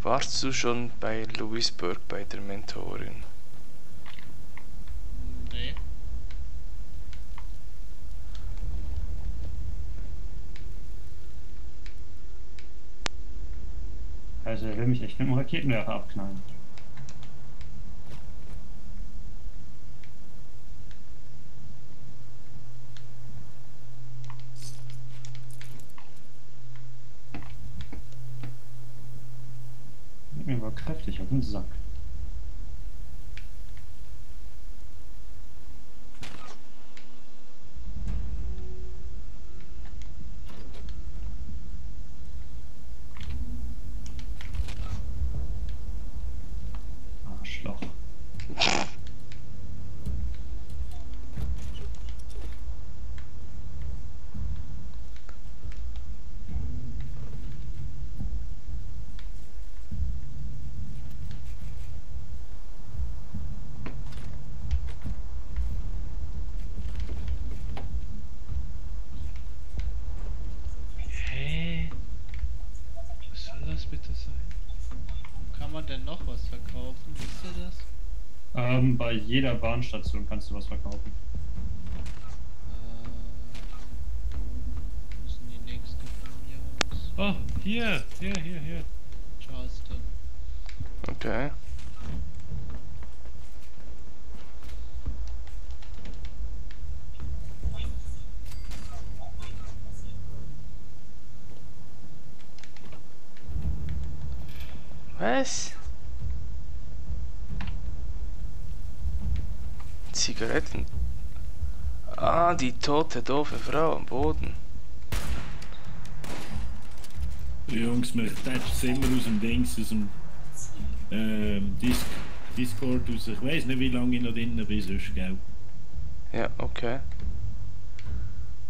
Warst du schon bei Louisburg bei der Mentorin? Nee. Also er will mich echt mit einem Raketenwerfer abknallen. Mir war kräftig auf den Sack. Arschloch. Hä? Was soll das bitte sein? Kann man denn noch was verkaufen? Wisst ihr das? Bei jeder Bahnstation kannst du was verkaufen. Wo ist denn die nächste von mir aus? Oh, hier. Charleston. Okay. Was? Zigaretten. Ah, die tote, doofe Frau am Boden. Jungs, wir tätschen es immer aus dem Dings, aus dem Discord raus. Ich weiss nicht, wie lange ich noch drinnen bin, sonst, gell? Ja, okay.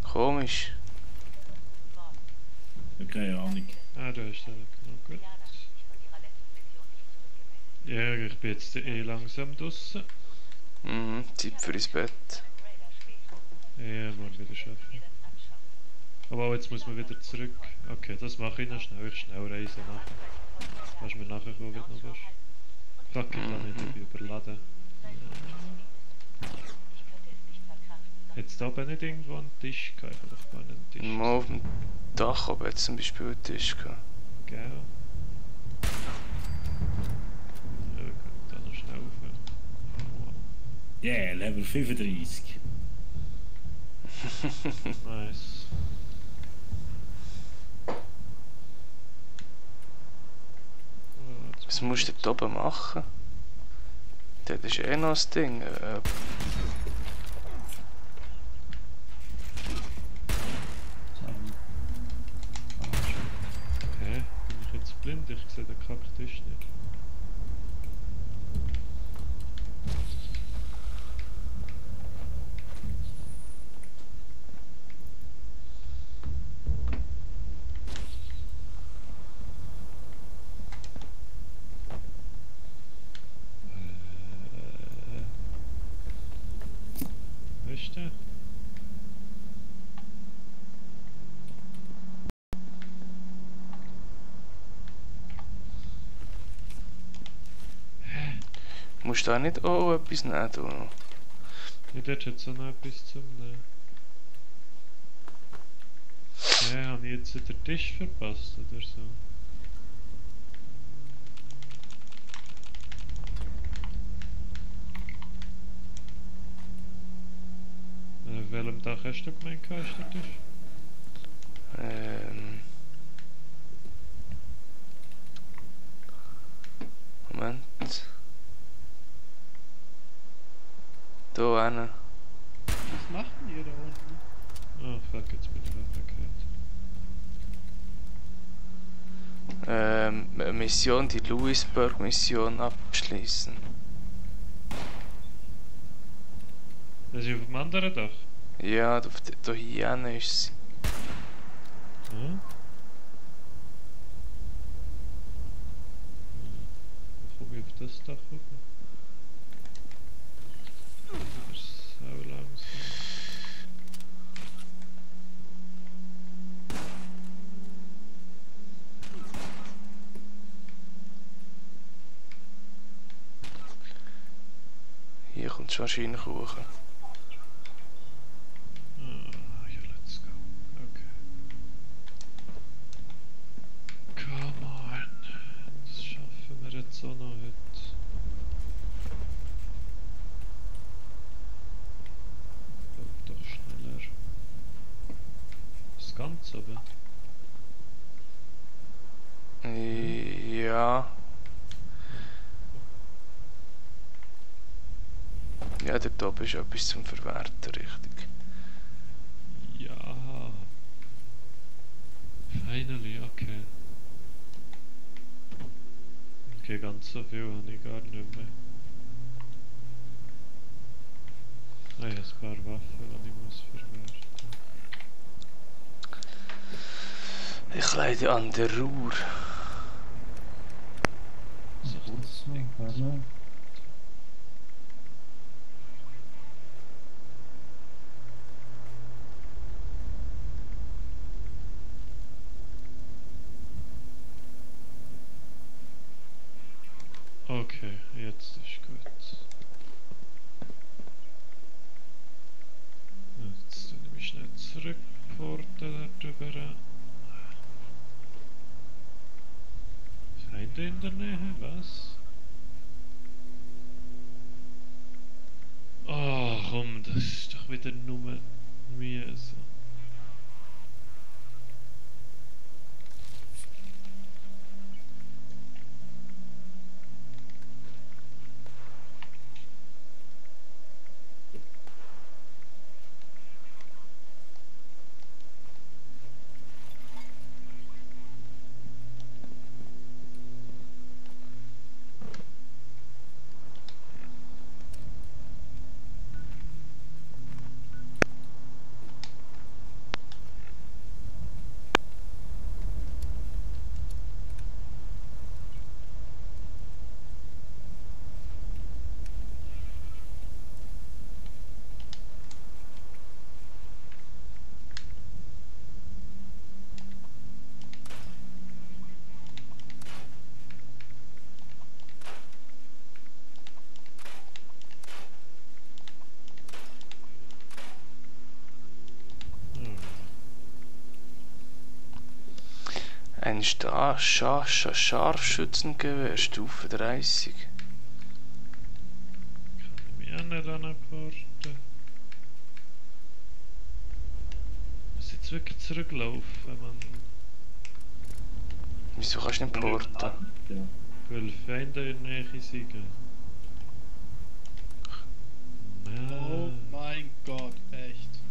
Komisch. Ja, keine Ahnung. Ah, da ist er. Na gut. Diana hat sich von ihrer letzten Mission nicht zurückgemeldet. Ja, ich bin jetzt eh langsam draussen. Mhm, Zeit für ins Bett. Raider später. Ja, morgen wieder Mir arbeiten. das anschauen. Aber auch jetzt muss man wieder zurück. Okay, das mache ich noch schnell. Ich schnell reisen nachher. Kannst du mir nachher kommen, wenn du noch bist? Fuck, ich kann nicht, ich bin überladen. Ich könnte es nicht verkraften. Jetzt oben nicht irgendwo einen Tisch gehabt, ich habe doch gar nicht einen Tisch. Mal auf dem Dach oben hat zum Beispiel einen Tisch gehabt. Gell? Ja, wir können da noch schnell aufhören. Yeah, Level 35. Nice. Oh, jetzt Was musst du dort oben machen? Das ist eh noch das Ding. Hä? Bin ich jetzt blind? Ich sehe den Kacktisch nicht. Weißt du? musst da nicht auch etwas nehmen. Du. Ja, dort hat es auch noch etwas zum Nehmen. Ja, habe ich jetzt den Tisch verpasst oder so? Auf welchem Dach hast du gemeint, ist der Tisch? Moment. Da hinten. Was macht denn ihr da unten? Oh fuck, jetzt bin ich aufgehört. Mission, die Lewisburg-Mission abschließen. Das ist auf dem anderen Dach? Ja, da hier hinten ist sie. Ja? Dann komme ich auf das Dach hoch. Das ist sau langsam. Hier kommt es wahrscheinlich hoch. Ja, let's go. Okay. Come on. Das schaffen wir jetzt auch noch heute. Lauf doch schneller. Das Ganze aber. Ja. Ja, dort oben ist etwas zum Verwerten, richtig. Ja. Finally, okay. Okay, ganz so viel habe ich gar nicht mehr. Ah ja, ein paar Waffen, die ich muss verwerten. Ich leide an der Ruhr. Okay, jetzt ist gut. Jetzt tue ich mich schnell zurückporten darüber. Feinde in der Nähe, was? Oh komm, das ist doch wieder nur mühsam. Ein Scharfschützengewehr, Stufe 30. Kann ich mich auch nicht anporten. Muss jetzt wirklich zurücklaufen, man. Wieso kannst du nicht porten? Ja. Weil Feinde in der Nähe sind. Oh mein Gott, echt.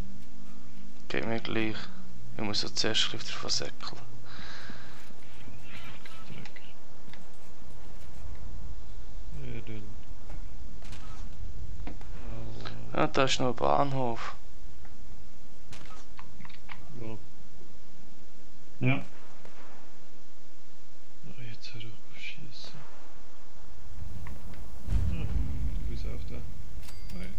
Geht mir gleich. Ich muss so zuerst davon säckeln. Dreck. Ja, dann. Ja, da ist noch ein Bahnhof. Wo? Ja. Oh, jetzt hör auf schießen. Ah, du bist auf da. Nein.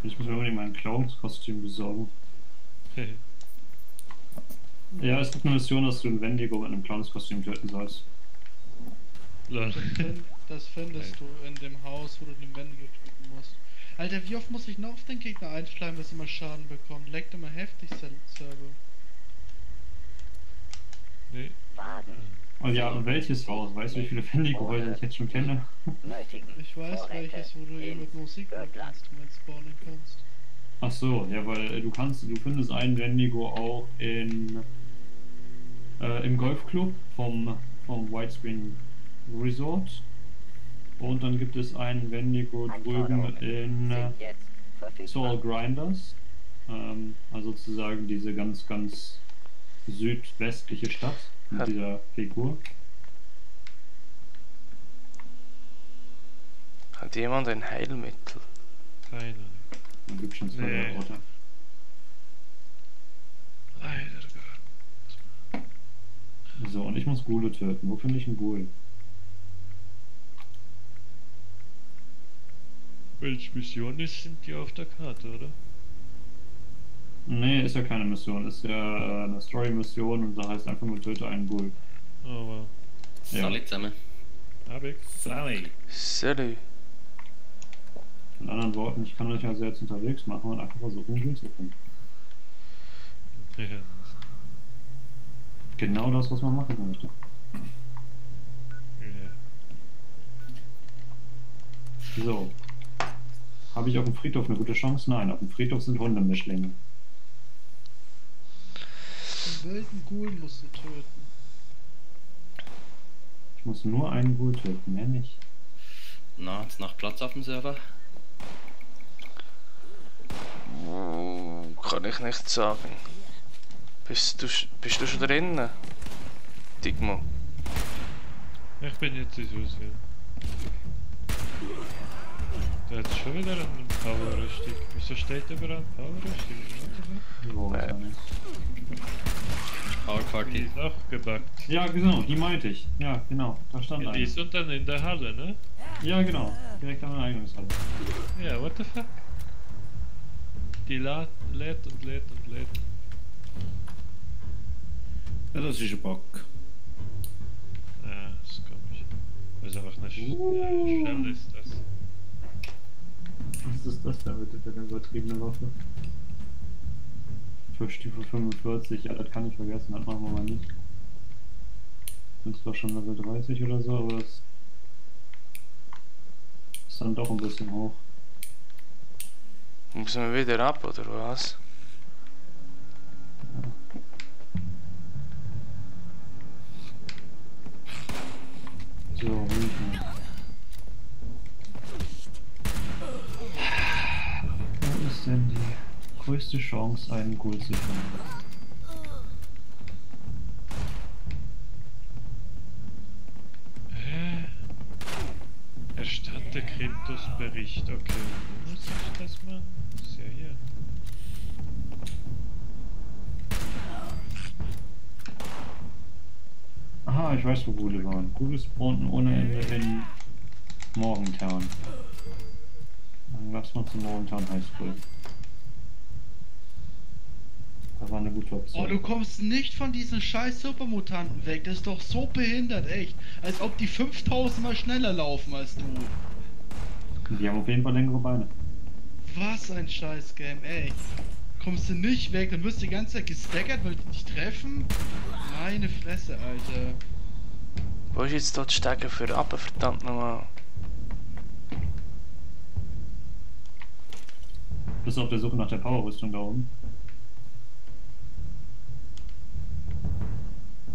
Ich muss mir unbedingt mein Clownskostüm besorgen. Ja, es gibt eine Mission, dass du einen Wendigo mit einem Clownskostüm töten sollst. Lol. Das findest du in dem Haus, wo du den Wendigo töten musst. Alter, wie oft muss ich noch auf den Gegner einschleimen, bis er mal Schaden bekommt? Leckt immer heftig, Server. Nee. Oh ja, und welches Haus? Weißt du, wie viele Wendigo-Häuser ich jetzt schon kenne? Ich weiß welches, wo du eben mit Musikinstrument spawnen kannst. Ach so, ja, weil du findest einen Wendigo auch im Golfclub vom Widescreen Resort. Und dann gibt es einen Wendigo drüben in Soul Grinders. Also sozusagen diese ganz, ganz südwestliche Stadt mit dieser Figur. Hat jemand ein Heilmittel? Keine. Dann gibt es schon zwei Nee. Orte. Leider gar. So, und ich muss Ghule töten. Wo finde ich einen Ghoul? Welche Mission ist, sind die auf der Karte, oder? Nee, ist ja keine Mission. Ist ja eine Story-Mission und da heißt einfach nur töte einen Ghoul. Oh wow. Ja. Salut zusammen. Hab ich. Sally. Salut. Mit anderen Worten, ich kann euch also jetzt unterwegs machen und einfach versuchen, einen Ghoul zu finden. Ja. Genau das, was man machen möchte. Ja. So. Habe ich auf dem Friedhof eine gute Chance? Nein, auf dem Friedhof sind Hundemischlinge. Den wilden Ghoul musst du töten. Ich muss nur einen Ghoul töten, mehr nicht. Na, hat's noch Platz auf dem Server? Kann ich nicht sagen. Bist du schon drinnen? Digmo. Ich bin jetzt ins Haus, ja. Da hat schon wieder einen Power-Rüstung. Wieso steht überall Power-Rüstung? So, ist er nicht. Power Die Party. ist auch gebackt. Ja, genau, die meinte ich. Ja, genau, da stand Ja, die eine. ist unten in der Halle, ne? Ja, genau, direkt an der Eingangshalle. Ja, what the fuck? Die lädt und lädt und lädt. Ja, das ist ein Bug. Ja, das ist komisch. Was einfach eine Shell ist das. Was ist das denn bitte für eine übertriebene Waffe? Für Stufe 45, ja, das kann ich vergessen, das machen wir mal nicht. Sind zwar schon Level 30 oder so, aber das ist dann doch ein bisschen hoch. Müssen wir wieder ab, oder was? So, hinten. Wo ist denn die größte Chance, einen Ghoul zu finden? Erstatte Kryptos-Bericht. Okay, wo muss ich das machen? Ist ja hier. Aha, ich weiß, wo Ghule waren. Ghule spawnen ohne Ende in Morgentown. Dann lass mal zum Morgentown High School. Das war eine gute Option. Oh, du kommst nicht von diesen scheiß Supermutanten weg. Das ist doch so behindert, echt. Als ob die 5000 mal schneller laufen als du. Die haben auf jeden Fall längere Beine. Was ein scheiß Game, echt. Kommst du nicht weg, dann wirst du die ganze Zeit gestaggert, weil die dich treffen? Meine Fresse, Alter. Wo ist jetzt dort Stegen für runter, verdammt nochmal? Bist du auf der Suche nach der Powerrüstung da oben?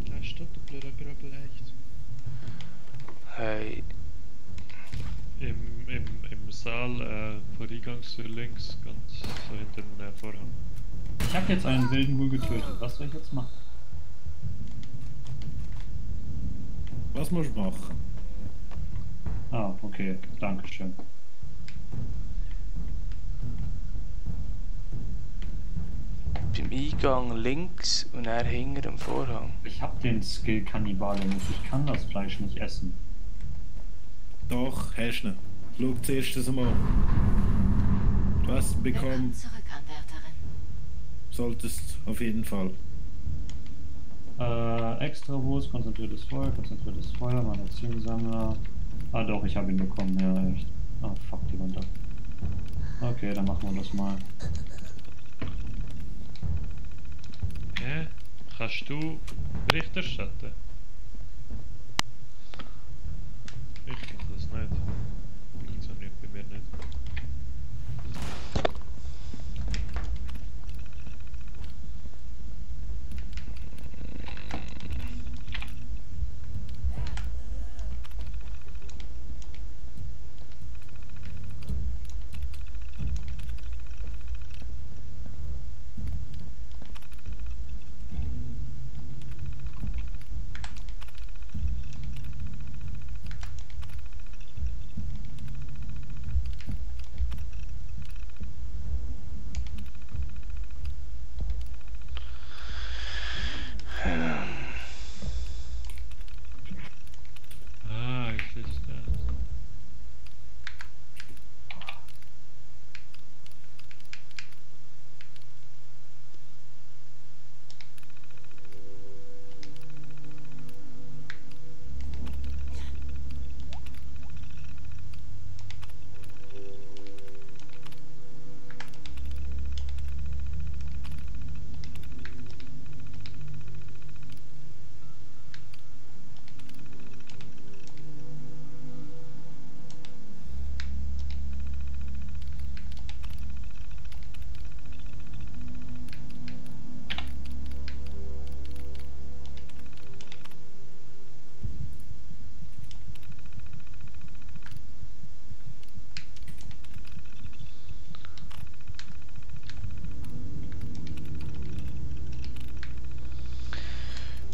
Ja, stimmt, du blöder Gröppel, echt. Hey, Im Saal vor Eingangstür links, ganz so hinter dem Vorhang. Ich habe jetzt einen wilden Ghoul getötet. Was soll ich jetzt machen? Was musst du machen? Ah, okay. Dankeschön. beim Eingang links und er hinter dem Vorhang. Ich habe den Skill Kannibale nicht. Ich kann das Fleisch nicht essen. Doch, hast du ihn. Schau zuerst das mal. Du hast ihn bekommen. Willkommen zurück, Anwärterin. Solltest auf jeden Fall. Extra Wurst, konzentriertes Feuer, Magazinsammler. Ah doch, ich habe ihn bekommen, ja echt. Ah fuck, die Wand ab. Okay, dann machen wir das mal. Hä? Kannst du Bericht erstatten? Ich kann das nicht. Funktioniert bei mir nicht. Ah, ich ist das.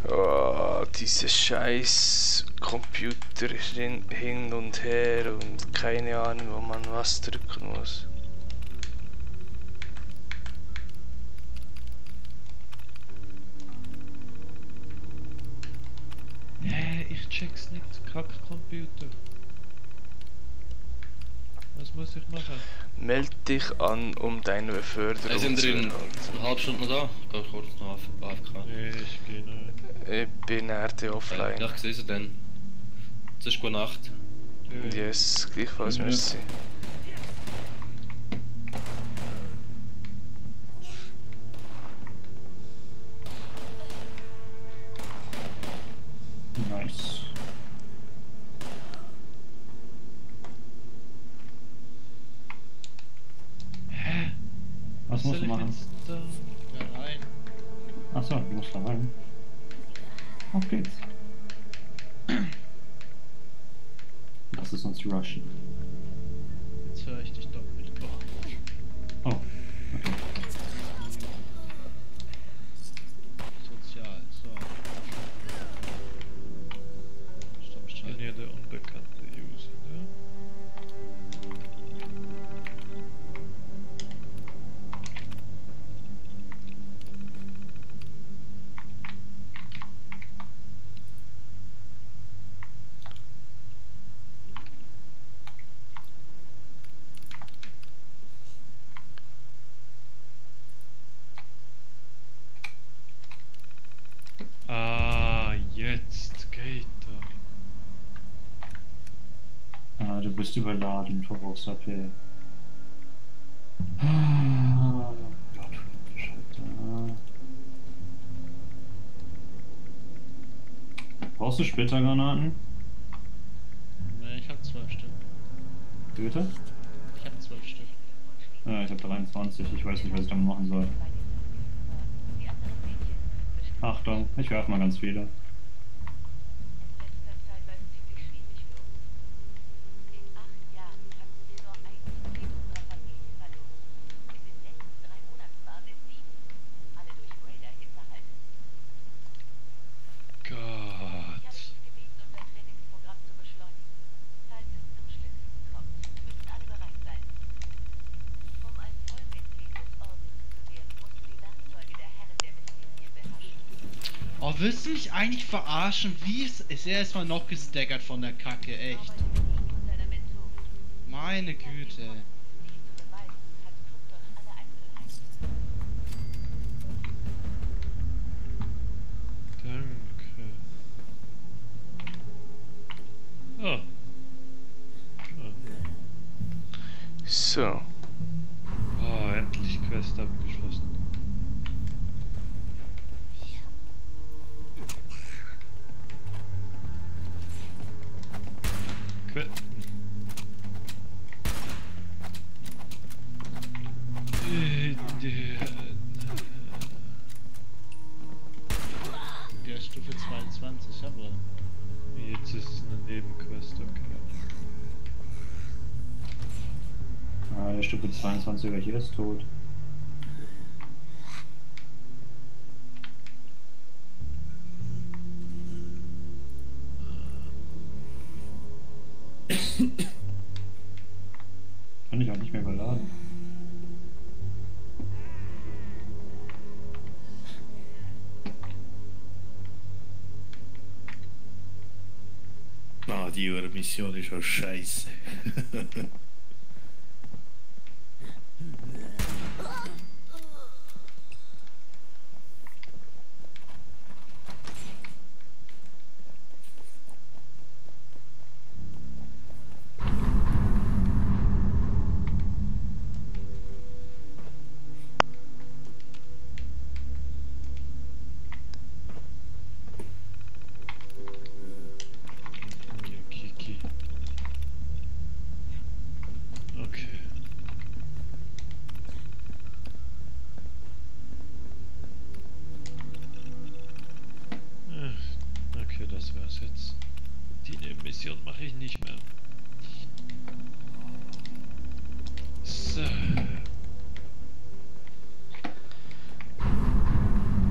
Oh, diese scheiß Computer hin und her und keine Ahnung, wo man was drücken muss. Hä, ich check's nicht. Kack-Computer. Was muss ich machen? Meld dich an, um deine Beförderung Wir sind zu in erhalten. einer halben Stunde noch da. Ich gehe kurz noch auf AFK. Nee, ich geh nicht. Ich bin RT offline. Ja, ich sehe sie dann. Zuerst gute Nacht. Yes, gleichfalls, Ja. merci. Nice. Hä? Was musst soll du ich machen? jetzt da? Ja, rein. Achso, du musst da rein. Auf geht's. Lass es uns rushen. Jetzt höre ich dich doppelt. Oh, Oh, okay. sozial. So. Stopp, Ich bin schalt. ja der unbekannte User, ne? Ah, jetzt geht er. Ah, du bist überladen, verbrauchst AP. Ah, Gott, Scheiße. Brauchst du Splittergranaten? Ne, ich hab 12 Stück. Wie bitte? Ich hab 12 Stück. Ja, ich habe 23. Ich weiß nicht, was ich damit machen soll. Die anderen Mädchen können bestimmt. Achtung, ich werfe mal ganz viele. In letzter Zeit war es ziemlich schwierig für uns. In 8 Jahren hatten wir nur ein Mitglied unserer Familie verloren. In den letzten 3 Monaten waren es 7. Alle durch Raider hinterhalten. Ich habe Gott. dich gebeten, unser Trainingsprogramm zu beschleunigen. Falls es zum Schlimmsten kommt, müssen alle bereit sein. Um ein Vollmitglied des Ordens zu werden, musst du die Werkzeuge der Herren der Mysterien beherrschen. Oh, willst du mich eigentlich verarschen? Wie ist er erstmal noch gestaggert von der Kacke, echt? Arbeite mit ihm und seiner Mentorin. Meine Güte. Die zu beweisen, hat Krypton alle Einzelheiten. Dann So. Oh, endlich Quest abgeschlossen. Der Stufe 22, jawohl. Jetzt ist es eine Nebenquest, okay. Ah, der Stufe 22er hier ist tot. Kann ich auch nicht mehr überladen. Ah, die Mission ist auch scheiße. Ja, Kiki. Okay. Okay, das war's jetzt. Die Nebenmission mache ich nicht mehr. So.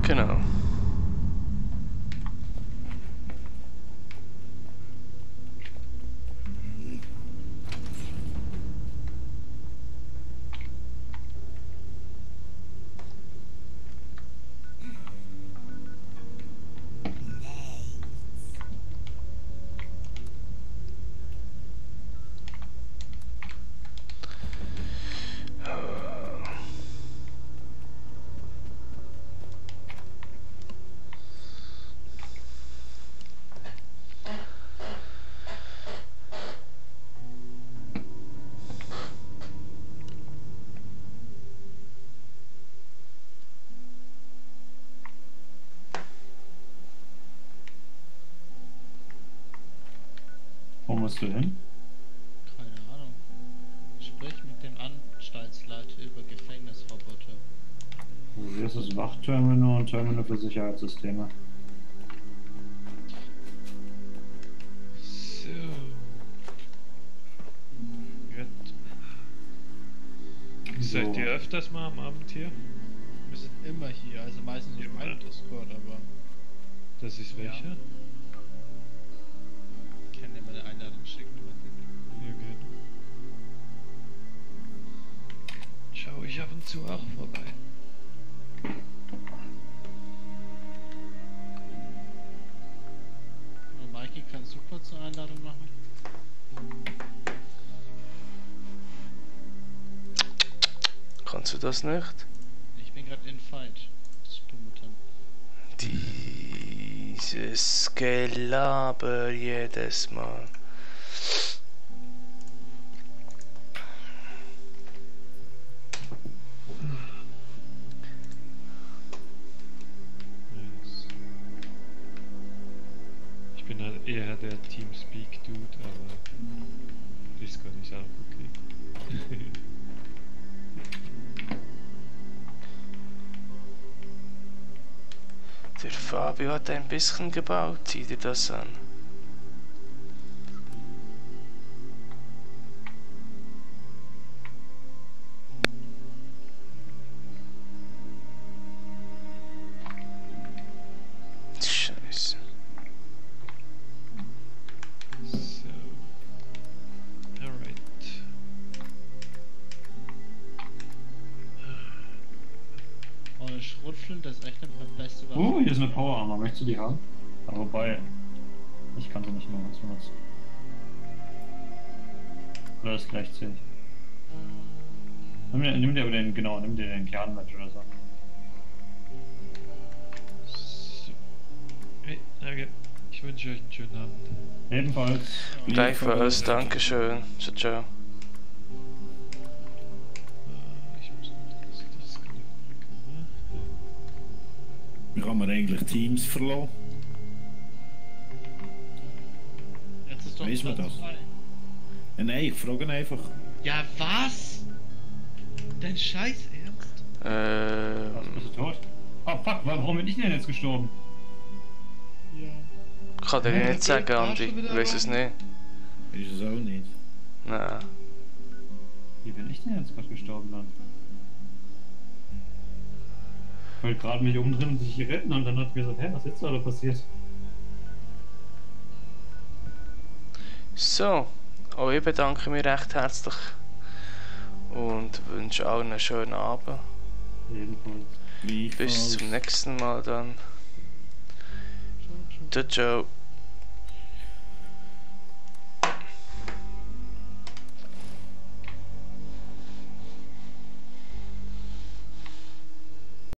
Genau. Wo musst du hin? Keine Ahnung. Sprich mit dem Anstaltsleiter über Gefängnisroboter. Hier ist das Wachterminal und Terminal für Sicherheitssysteme. So. Gut. Seid ihr öfters mal am Abend hier? Wir sind immer hier, also meistens nicht Immer. meinem Discord, aber Das ist welcher? ich kann dir mal eine Einladung schicken. Ja, gerne. Schau ich ab und zu auch vorbei. Und Mikey, kannst du kurz eine Einladung machen? Kannst du das nicht? Ich bin gerade in Fight. Das Mutter. Dieses Gelaber jedes Mal. Nice. Ich bin halt eher der Teamspeak-Dude, aber Discord ist auch okay. Der Fabio hat ein bisschen gebaut, sieh dir das an. Scheiße. So. Alright. Oh, eine Schrotflinte ist echt eine beste Waffe. Oh, hier ist eine Power Armor. Möchtest du die haben? Aber wobei, ich kann sie nicht mehr ganz benutzen. Oder ist gleichzeitig. Nimm dir aber den, genau, nimm dir den Kern mit oder so. So. Hey, danke. Ich wünsche euch einen schönen Abend. Ebenfalls. Gleichfalls, Dankeschön. Ciao, ciao. Wie kann man eigentlich Teams verlassen? Jetzt ist doch Weiß man Platz das? frei. Nein, ich frage ihn einfach. Ja, was? Dein Scheiß Ernst? Bist du tot? Oh fuck, warum bin ich denn jetzt gestorben? Ja. Kann dir nicht sagen, Andi. Ich weiß es nicht. Ist es auch nicht. Nein. Wie bin ich denn jetzt gerade gestorben dann? Ich wollte gerade mich umdrehen und sich hier retten und dann hat mir gesagt, hä, was ist jetzt da passiert? So, auch ich bedanke mich recht herzlich und wünsche allen einen schönen Abend. Jedenfalls. Bis zum nächsten Mal dann. Ciao, ciao.